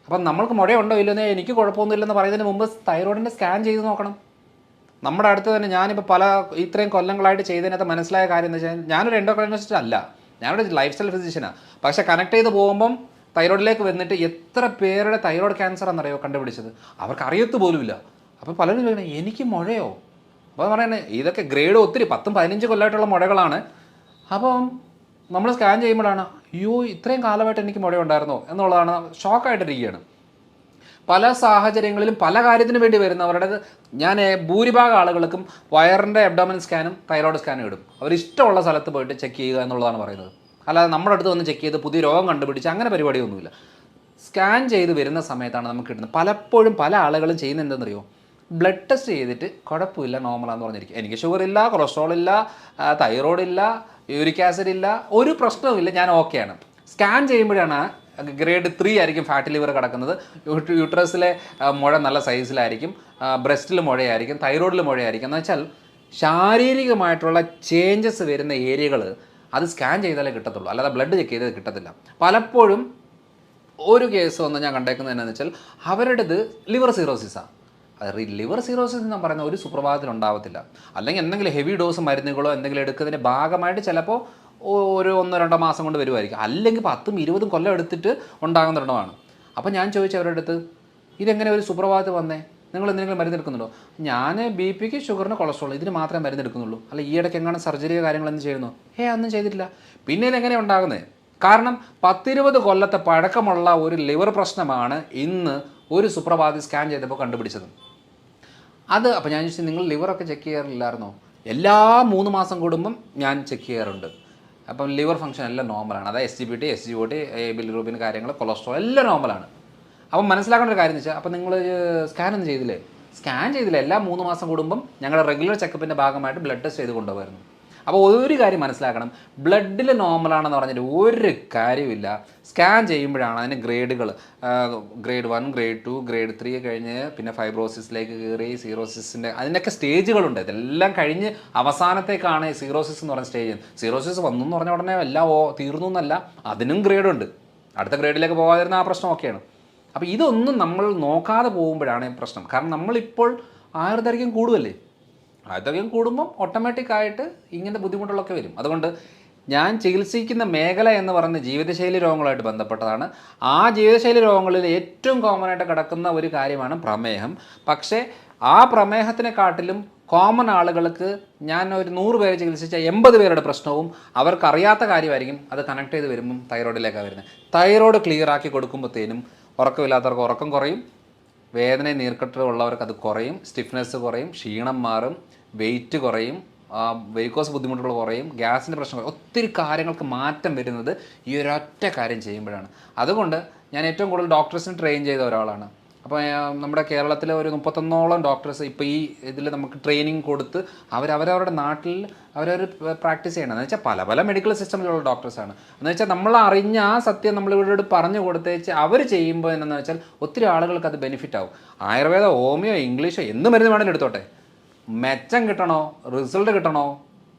അപ്പം നമ്മൾക്ക് മുഴയുണ്ടോ ഇല്ലെന്നേ എനിക്ക് കുഴപ്പമൊന്നുമില്ലെന്ന് പറയുന്നതിന് മുമ്പ് തൈറോയിഡിൻ്റെ സ്കാൻ ചെയ്ത് നോക്കണം. നമ്മുടെ അടുത്ത് തന്നെ ഞാനിപ്പോൾ ഇത്രയും കൊല്ലങ്ങളായിട്ട് ചെയ്തതിനകത്ത് മനസ്സിലായ കാര്യം എന്ന് വെച്ചാൽ, ഞാനൊരു എൻഡോക്രൈനോളജിസ്റ്റ് അല്ല, ഞാനൊരു ലൈഫ് സ്റ്റൈൽ ഫിസിഷ്യനാണ്. പക്ഷേ കണക്ട് ചെയ്ത് പോകുമ്പം തൈറോയിഡിലേക്ക് വന്നിട്ട് എത്ര പേരുടെ തൈറോയ്ഡ് ക്യാൻസർ എന്നറിയോ കണ്ടുപിടിച്ചത്? അവർക്ക് അറിയത്ത് പോലുമില്ല. അപ്പോൾ പലരും ചോദിക്കണം എനിക്ക് മുഴയോ? അപ്പോൾ പറയുന്നത് ഇതൊക്കെ ഗ്രേഡ് ഒത്തിരി 10-15 കൊല്ലമായിട്ടുള്ള മുഴകളാണ്. അപ്പം നമ്മൾ സ്കാൻ ചെയ്യുമ്പോഴാണ് അയ്യോ ഇത്രയും കാലമായിട്ട് എനിക്ക് മുഴയുണ്ടായിരുന്നോ എന്നുള്ളതാണ്, ഷോക്കായിട്ടിരിക്കുകയാണ്. പല സാഹചര്യങ്ങളിലും പല കാര്യത്തിന് വേണ്ടി വരുന്നവരുടെ ഞാൻ ഭൂരിഭാഗം ആളുകൾക്കും വയറിൻ്റെ അബ്ഡോമിനൽ സ്കാനും തൈറോയ്ഡ് സ്കാനും ഇടും. അവരിഷ്ടമുള്ള സ്ഥലത്ത് പോയിട്ട് ചെക്ക് ചെയ്യുക എന്നുള്ളതാണ് പറയുന്നത്. അല്ലാതെ നമ്മുടെ അടുത്ത് വന്ന് ചെക്ക് ചെയ്ത് പുതിയ രോഗം കണ്ടുപിടിച്ച് അങ്ങനെ പരിപാടിയൊന്നുമില്ല. സ്കാൻ ചെയ്ത് വരുന്ന സമയത്താണ് നമുക്ക് കിട്ടുന്നത്. പലപ്പോഴും പല ആളുകളും ചെയ്യുന്നത് എന്തെന്നറിയോ, ബ്ലഡ് ടെസ്റ്റ് ചെയ്തിട്ട് കുഴപ്പമില്ല നോർമലാന്ന് പറഞ്ഞിരിക്കും, എനിക്ക് ഷുഗർ ഇല്ല, കൊളസ്ട്രോൾ ഇല്ല, തൈറോയ്ഡ് ഇല്ല, യൂറിക് ആസിഡ് ഇല്ല, ഒരു പ്രശ്നവുമില്ല, ഞാൻ ഓക്കെയാണ്. സ്കാൻ ചെയ്യുമ്പോഴാണ് ഗ്രേഡ് 3 ആയിരിക്കും ഫാറ്റി ലിവർ കിടക്കുന്നത്, യൂട്രസിലെ മുഴ നല്ല സൈസിലായിരിക്കും, ബ്രസ്റ്റിൽ മുഴയായിരിക്കും, തൈറോയിഡിൽ മുഴയായിരിക്കും. എന്ന് വെച്ചാൽ ശാരീരികമായിട്ടുള്ള ചേഞ്ചസ് വരുന്ന ഏരിയകൾ അത് സ്കാൻ ചെയ്താലേ കിട്ടത്തുള്ളൂ, അല്ലാതെ ബ്ലഡ് ചെക്ക് ചെയ്തത് കിട്ടത്തില്ല. പലപ്പോഴും ഒരു കേസ് വന്ന് ഞാൻ കണ്ടേക്കുന്നത് എന്നാന്ന് വെച്ചാൽ അവരുടേത് ലിവർ സിറോസിസാണ്. അത് ലിവർ സിറോസിസ് എന്ന് പറയുന്ന ഒരു സുപ്രഭാതത്തിൽ ഉണ്ടാവത്തില്ല. അല്ലെങ്കിൽ എന്തെങ്കിലും ഹെവി ഡോസ് മരുന്നുകളോ എന്തെങ്കിലും എടുക്കുന്നതിൻ്റെ ഭാഗമായിട്ട് ചിലപ്പോൾ ഒരു 1-2 മാസം കൊണ്ട് വരുമായിരിക്കും. അല്ലെങ്കിൽ 10-20 കൊല്ലം എടുത്തിട്ട് ഉണ്ടാകുന്ന ഒരെണ്ണമാണ്. അപ്പോൾ ഞാൻ ചോദിച്ചു അവരുടെ അടുത്ത്, ഇതെങ്ങനെ ഒരു സുപ്രഭാതത്തിൽ വന്നേ, നിങ്ങൾ എന്തെങ്കിലും മരുന്നെടുക്കുന്നുണ്ടോ? ഞാൻ BP-ക്ക്, ഷുഗറിന്, കൊളസ്ട്രോൾ ഇതിന് മാത്രമേ മരുന്നെടുക്കുന്നുള്ളൂ, അല്ല ഈ ഇടയ്ക്ക് എങ്ങനെ സർജറിയോ കാര്യങ്ങളൊന്നും ചെയ്യുന്നു? ഒന്നും ചെയ്തിട്ടില്ല. പിന്നെ ഇതെങ്ങനെ ഉണ്ടാകുന്നത്? കാരണം 10-20 കൊല്ലത്തെ പഴക്കമുള്ള ഒരു ലിവർ പ്രശ്നമാണ് ഇന്ന് ഒരു സുപ്രഭാതത്തിൽ സ്കാൻ ചെയ്തപ്പോൾ കണ്ടുപിടിച്ചത്. അപ്പോൾ ഞാൻ ചോദിച്ചു നിങ്ങൾ ലിവറൊക്കെ ചെക്ക് ചെയ്യാറില്ലായിരുന്നോ? എല്ലാ 3 മാസം കൂടുമ്പം ഞാൻ ചെക്ക് ചെയ്യാറുണ്ട്. അപ്പം ലിവർ ഫംഗ്ഷൻ എല്ലാം നോർമലാണ്. അതായത് SGPT, SGOT, ബിലിറൂബിൻ കാര്യങ്ങൾ, കൊളസ്ട്രോൾ എല്ലാം നോർമലാണ്. അപ്പം മനസ്സിലാക്കേണ്ട ഒരു കാര്യം എന്ന് വെച്ചാൽ, അപ്പം നിങ്ങൾ സ്കാൻ ഒന്നും ചെയ്തില്ലേ? സ്കാൻ ചെയ്തില്ല. എല്ലാ 3 മാസം കൂടുമ്പം ഞങ്ങളുടെ റെഗുലർ ചെക്കപ്പിൻ്റെ ഭാഗമായിട്ട് ബ്ലഡ് ടെസ്റ്റ് ചെയ്ത് കൊണ്ടുപോയിരുന്നു. അപ്പോൾ ഒരു കാര്യം മനസ്സിലാക്കണം, ബ്ലഡിൽ നോർമലാണെന്ന് പറഞ്ഞിട്ട് ഒരു കാര്യമില്ല. സ്കാൻ ചെയ്യുമ്പോഴാണ് അതിന് ഗ്രേഡുകൾ, ഗ്രേഡ് 1, ഗ്രേഡ് 2, ഗ്രേഡ് 3 കഴിഞ്ഞ് പിന്നെ ഫൈബ്രോസിസിലേക്ക് കയറി, സീറോസിസിൻ്റെ അതിൻ്റെയൊക്കെ സ്റ്റേജുകളുണ്ട്. ഇതെല്ലാം കഴിഞ്ഞ് അവസാനത്തേക്കാണ് സീറോസിസ് എന്ന് പറഞ്ഞ സ്റ്റേജ്. സീറോസിസ് വന്നു എന്ന് പറഞ്ഞ ഉടനെ എല്ലാം തീർന്നു എന്നല്ല, അതിനും ഗ്രേഡുണ്ട്. അടുത്ത ഗ്രേഡിലേക്ക് പോകാതിരുന്ന ആ പ്രശ്നം ഒക്കെയാണ്. അപ്പോൾ ഇതൊന്നും നമ്മൾ നോക്കാതെ പോകുമ്പോഴാണ് പ്രശ്നം. കാരണം നമ്മളിപ്പോൾ ആയുർദൈർഘ്യം കൂടുമല്ലേ, ആയുർദൈർഘ്യം കൂടുമ്പം ഓട്ടോമാറ്റിക്കായിട്ട് ഇങ്ങനത്തെ ബുദ്ധിമുട്ടുകളൊക്കെ വരും. അതുകൊണ്ട് ഞാൻ ചികിത്സിക്കുന്ന മേഖല എന്ന് പറയുന്നത് ജീവിതശൈലി രോഗങ്ങളുമായിട്ട് ബന്ധപ്പെട്ടതാണ്. ആ ജീവിതശൈലി രോഗങ്ങളിൽ ഏറ്റവും കോമൺ ആയിട്ട് കിടക്കുന്ന ഒരു കാര്യമാണ് പ്രമേഹം. പക്ഷേ ആ പ്രമേഹത്തിനെക്കാട്ടിലും കോമൺ ആളുകൾക്ക് ഞാൻ ഒരു 100 പേരെ ചികിത്സിച്ച 80 പേരുടെ പ്രശ്നവും അവർക്കറിയാത്ത കാര്യമായിരിക്കും. അത് കണക്ട് ചെയ്ത് വരുമ്പം തൈറോയിഡിലേക്കാണ് വരുന്നത്. തൈറോയ്ഡ് ക്ലിയർ ആക്കി കൊടുക്കുമ്പോഴത്തേനും ഉറക്കമില്ലാത്തവർക്ക് ഉറക്കം കുറയും, വേദന നീർക്കെട്ട് ഉള്ളവർക്ക് അത് കുറയും, സ്റ്റിഫ്നെസ് കുറയും, ക്ഷീണം മാറും, വെയിറ്റ് കുറയും, വെരിക്കോസ് ബുദ്ധിമുട്ടുകൾ കുറയും, ഗ്യാസിൻ്റെ പ്രശ്നം, ഒത്തിരി കാര്യങ്ങൾക്ക് മാറ്റം വരുന്നത് ഈ ഒരൊറ്റ കാര്യം ചെയ്യുമ്പോഴാണ്. അതുകൊണ്ട് ഞാൻ ഏറ്റവും കൂടുതൽ ഡോക്ടേഴ്സിന് ട്രെയിൻ ചെയ്ത ഒരാളാണ്. അപ്പോൾ നമ്മുടെ കേരളത്തിലെ ഒരു 31ഓളം ഡോക്ടേഴ്സ് ഇപ്പോൾ ഈ ഇതിൽ നമുക്ക് ട്രെയിനിങ് കൊടുത്ത് അവരവരുടെ നാട്ടിൽ അവരവർ പ്രാക്ടീസ് ചെയ്യണം. എന്ന് വെച്ചാൽ പല പല മെഡിക്കൽ സിസ്റ്റമിലുള്ള ഡോക്ടേഴ്സാണ്. എന്ന് വെച്ചാൽ നമ്മൾ അറിഞ്ഞ ആ സത്യം നമ്മളിവരോട് പറഞ്ഞു കൊടുത്തേച്ച് അവർ ചെയ്യുമ്പോൾ എന്താണെന്ന് വെച്ചാൽ ഒത്തിരി ആളുകൾക്ക് അത് ബെനിഫിറ്റ് ആവും. ആയുർവേദ, ഹോമിയോ, ഇംഗ്ലീഷോ എന്ത് മരുന്ന് വേണമെങ്കിലും എടുത്തോട്ടെ, മെച്ചം കിട്ടണോ, റിസൾട്ട് കിട്ടണോ,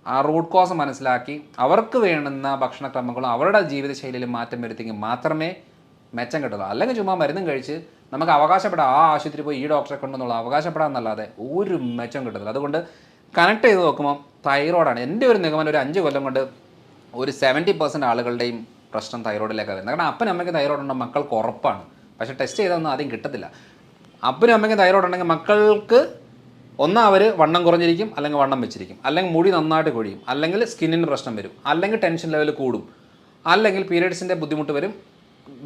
ആ റൂട്ട് കോസ് മനസ്സിലാക്കി അവർക്ക് വേണ്ടുന്ന ഭക്ഷണക്രമങ്ങളും അവരുടെ ജീവിതശൈലിയിലും മാറ്റം വരുത്തിയെങ്കിൽ മാത്രമേ മെച്ചം കിട്ടുള്ളൂ. അല്ലെങ്കിൽ ചുമ്മാ മരുന്നും കഴിച്ച് നമുക്ക് അവകാശപ്പെടാം ആ ആശുപത്രി പോയി ഈ ഡോക്ടറെ കൊണ്ടെന്നുള്ള അവകാശപ്പെടാമെന്നല്ലാതെ ഒരു മെച്ചം കിട്ടുന്നില്ല. അതുകൊണ്ട് കണക്ട് ചെയ്ത് നോക്കുമ്പോൾ തൈറോയിഡാണ്. എൻ്റെ ഒരു നിഗമനം ഒരു 5 കൊല്ലം കൊണ്ട് ഒരു 70% ആളുകളുടെയും പ്രശ്നം തൈറോയിഡിലേക്കാണ് വരുന്നത്. കാരണം അപ്പനും അമ്മയ്ക്ക് തൈറോയിഡ് ഉണ്ടോ മക്കൾക്ക് ഉറപ്പാണ്, പക്ഷേ ടെസ്റ്റ് ചെയ്തൊന്നും ആദ്യം കിട്ടത്തില്ല. അപ്പനും അമ്മയ്ക്കും തൈറോയിഡ് ഉണ്ടെങ്കിൽ മക്കൾക്ക് അവർ വണ്ണം കുറഞ്ഞിരിക്കും, അല്ലെങ്കിൽ വണ്ണം വെച്ചിരിക്കും, അല്ലെങ്കിൽ മുടി നന്നായിട്ട് കൊഴിയും, അല്ലെങ്കിൽ സ്കിന്നിന് പ്രശ്നം വരും, അല്ലെങ്കിൽ ടെൻഷൻ ലെവൽ കൂടും, അല്ലെങ്കിൽ പീരിയഡ്സിൻ്റെ ബുദ്ധിമുട്ട് വരും,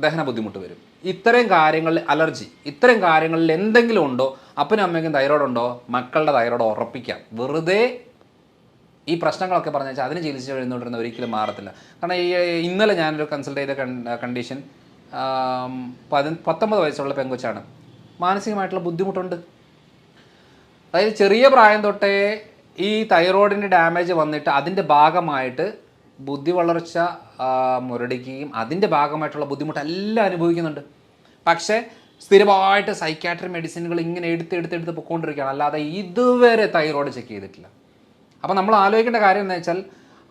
ദഹന ബുദ്ധിമുട്ട് വരും. ഇത്രയും കാര്യങ്ങളിൽ അലർജി, ഇത്രയും കാര്യങ്ങളിൽ എന്തെങ്കിലും ഉണ്ടോ അപ്പനും അമ്മയ്ക്കും തൈറോയിഡ് ഉണ്ടോ മക്കളുടെ തൈറോയിഡ് ഉറപ്പിക്കാം. വെറുതെ ഈ പ്രശ്നങ്ങളൊക്കെ പറഞ്ഞു വെച്ചാൽ അതിന് ചികിത്സ എഴുന്നോണ്ടിരുന്ന ഒരിക്കലും മാറത്തില്ല. കാരണം ഇന്നലെ ഞാനൊരു കൺസൾട്ട് ചെയ്ത കണ്ടീഷൻ 19 വയസ്സുള്ള പെങ്കൊച്ചാണ്. മാനസികമായിട്ടുള്ള ബുദ്ധിമുട്ടുണ്ട്. അതായത് ചെറിയ പ്രായം തൊട്ടേ ഈ തൈറോയിഡിൻ്റെ ഡാമേജ് വന്നിട്ട് അതിൻ്റെ ഭാഗമായിട്ട് ബുദ്ധി വളർച്ച മുരടിക്കുകയും അതിൻ്റെ ഭാഗമായിട്ടുള്ള ബുദ്ധിമുട്ട് എല്ലാം അനുഭവിക്കുന്നുണ്ട്. പക്ഷേ സ്ഥിരമായിട്ട് സൈക്യാട്രി മെഡിസിനുകൾ ഇങ്ങനെ എടുത്ത് പൊയ്ക്കൊണ്ടിരിക്കുകയാണ്, അല്ലാതെ ഇതുവരെ തൈറോയിഡ് ചെക്ക് ചെയ്തിട്ടില്ല. അപ്പോൾ നമ്മൾ ആലോചിക്കേണ്ട കാര്യം എന്ന് വെച്ചാൽ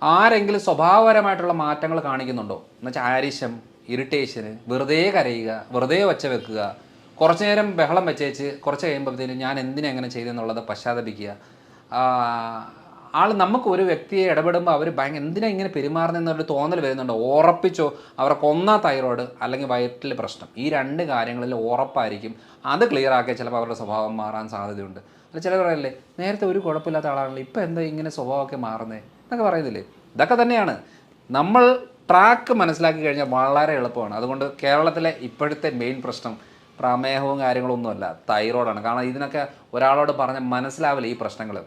ആരെങ്കിലും സ്വഭാവപരമായിട്ടുള്ള മാറ്റങ്ങൾ കാണിക്കുന്നുണ്ടോ എന്ന് വെച്ചാൽ ആരിശം, ഇറിറ്റേഷന്, വെറുതെ കരയുക, വെറുതെ ഒച്ച വെക്കുക, കുറച്ച് നേരം ബഹളം വെച്ചേച്ച് കുറച്ച് കഴിയുമ്പോഴത്തേനും ഞാൻ എന്തിനാ എങ്ങനെ ചെയ്തെന്നുള്ളത് പശ്ചാത്തപിക്കുക. നമുക്ക് ഒരു വ്യക്തിയെ ഇടപെടുമ്പോൾ അവർ എന്തിനാ ഇങ്ങനെ പെരുമാറുന്നതെന്നൊരു തോന്നൽ വരുന്നുണ്ടോ, ഉറപ്പിച്ചോ അവർക്ക് ഒന്നാ തൈറോയിഡ് അല്ലെങ്കിൽ വയറ്റിൽ പ്രശ്നം, ഈ 2 കാര്യങ്ങളിൽ ഉറപ്പായിരിക്കും. അത് ക്ലിയർ ആക്കിയാൽ ചിലപ്പോൾ അവരുടെ സ്വഭാവം മാറാൻ സാധ്യതയുണ്ട്. അല്ല ചിലർ പറയല്ലേ നേരത്തെ ഒരു കുഴപ്പമില്ലാത്ത ആളാണല്ലോ ഇപ്പം എന്താ ഇങ്ങനെ സ്വഭാവമൊക്കെ മാറുന്നത് എന്നൊക്കെ പറയുന്നില്ലേ. ഇതൊക്കെ തന്നെയാണ്. നമ്മൾ ട്രാക്ക് മനസ്സിലാക്കി കഴിഞ്ഞാൽ വളരെ എളുപ്പമാണ്. അതുകൊണ്ട് കേരളത്തിലെ ഇപ്പോഴത്തെ മെയിൻ പ്രശ്നം പ്രമേഹവും കാര്യങ്ങളൊന്നുമല്ല, തൈറോയിഡാണ്. കാരണം ഇതിനൊക്കെ ഒരാളോട് പറഞ്ഞാൽ മനസ്സിലാവില്ല ഈ പ്രശ്നങ്ങൾ.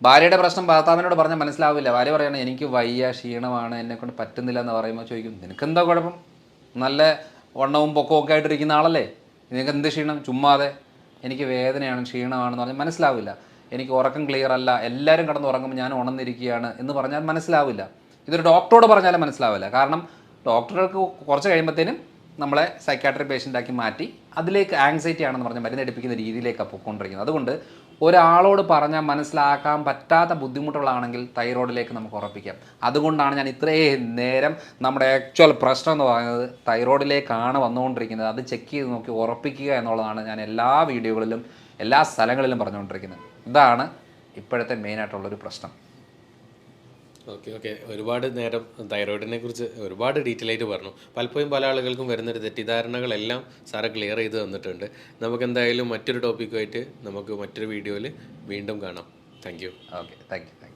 ഭാര്യയുടെ പ്രശ്നം ഭർത്താവിനോട് പറഞ്ഞാൽ മനസ്സിലാവില്ല. ഭാര്യ പറയണം എനിക്ക് വയ്യ, ക്ഷീണമാണ്, എന്നെക്കൊണ്ട് പറ്റുന്നില്ല എന്ന് പറയുമ്പോൾ ചോദിക്കും നിനക്കെന്താ കുഴപ്പം, നല്ല വണ്ണവും പൊക്കവും ഒക്കെ ആയിട്ടിരിക്കുന്ന ആളല്ലേ, നിനക്ക് എന്ത് ക്ഷീണം, ചുമ്മാതെ എനിക്ക് വേദനയാണ് ക്ഷീണമാണെന്ന് പറഞ്ഞാൽ മനസ്സിലാവില്ല. എനിക്ക് ഉറക്കം ക്ലിയർ അല്ല, എല്ലാവരും കിടന്ന് ഉറങ്ങുമ്പോൾ ഞാൻ ഉണർന്നിരിക്കുകയാണ് എന്ന് പറഞ്ഞാൽ മനസ്സിലാവില്ല. ഇതൊരു ഡോക്ടറോട് പറഞ്ഞാലും മനസ്സിലാവില്ല. കാരണം ഡോക്ടർക്ക് കുറച്ച് കഴിയുമ്പോഴത്തേനും നമ്മളെ സൈക്കാട്രി പേഷ്യൻ്റാക്കി മാറ്റി അതിലേക്ക് ആങ്സൈറ്റി ആണെന്ന് പറഞ്ഞ് മരുന്നെടുപ്പിക്കുന്ന രീതിയിലേക്കാണ് പോയിക്കൊണ്ടിരിക്കുന്നത്. അതുകൊണ്ട് ഒരാളോട് പറഞ്ഞാൽ മനസ്സിലാക്കാൻ പറ്റാത്ത ബുദ്ധിമുട്ടുകളാണെങ്കിൽ തൈറോയിഡിലേക്ക് നമുക്ക് ഉറപ്പിക്കാം. അതുകൊണ്ടാണ് ഞാൻ ഇത്രയും നേരം നമ്മുടെ ആക്ച്വൽ പ്രശ്നം എന്ന് പറയുന്നത് തൈറോയിഡിലേക്കാണ് വന്നുകൊണ്ടിരിക്കുന്നത്. അത് ചെക്ക് ചെയ്ത് നോക്കി ഉറപ്പിക്കുക എന്നുള്ളതാണ് ഞാൻ എല്ലാ വീഡിയോകളിലും എല്ലാ സ്ഥലങ്ങളിലും പറഞ്ഞുകൊണ്ടിരിക്കുന്നത്. ഇതാണ് ഇപ്പോഴത്തെ മെയിനായിട്ടുള്ളൊരു പ്രശ്നം. ഓക്കെ ഒരുപാട് നേരം തൈറോയിഡിനെ കുറിച്ച് ഒരുപാട് ഡീറ്റെയിൽ ആയിട്ട് പറഞ്ഞു. പലപ്പോഴും പല ആളുകൾക്കും വരുന്നൊരു തെറ്റിദ്ധാരണകളെല്ലാം സാറ് ക്ലിയർ ചെയ്ത് തന്നിട്ടുണ്ട്. നമുക്ക് എന്തായാലും മറ്റൊരു ടോപ്പിക്കുമായിട്ട് നമുക്ക് മറ്റൊരു വീഡിയോയിൽ വീണ്ടും കാണാം. Thank you. Okay thank you.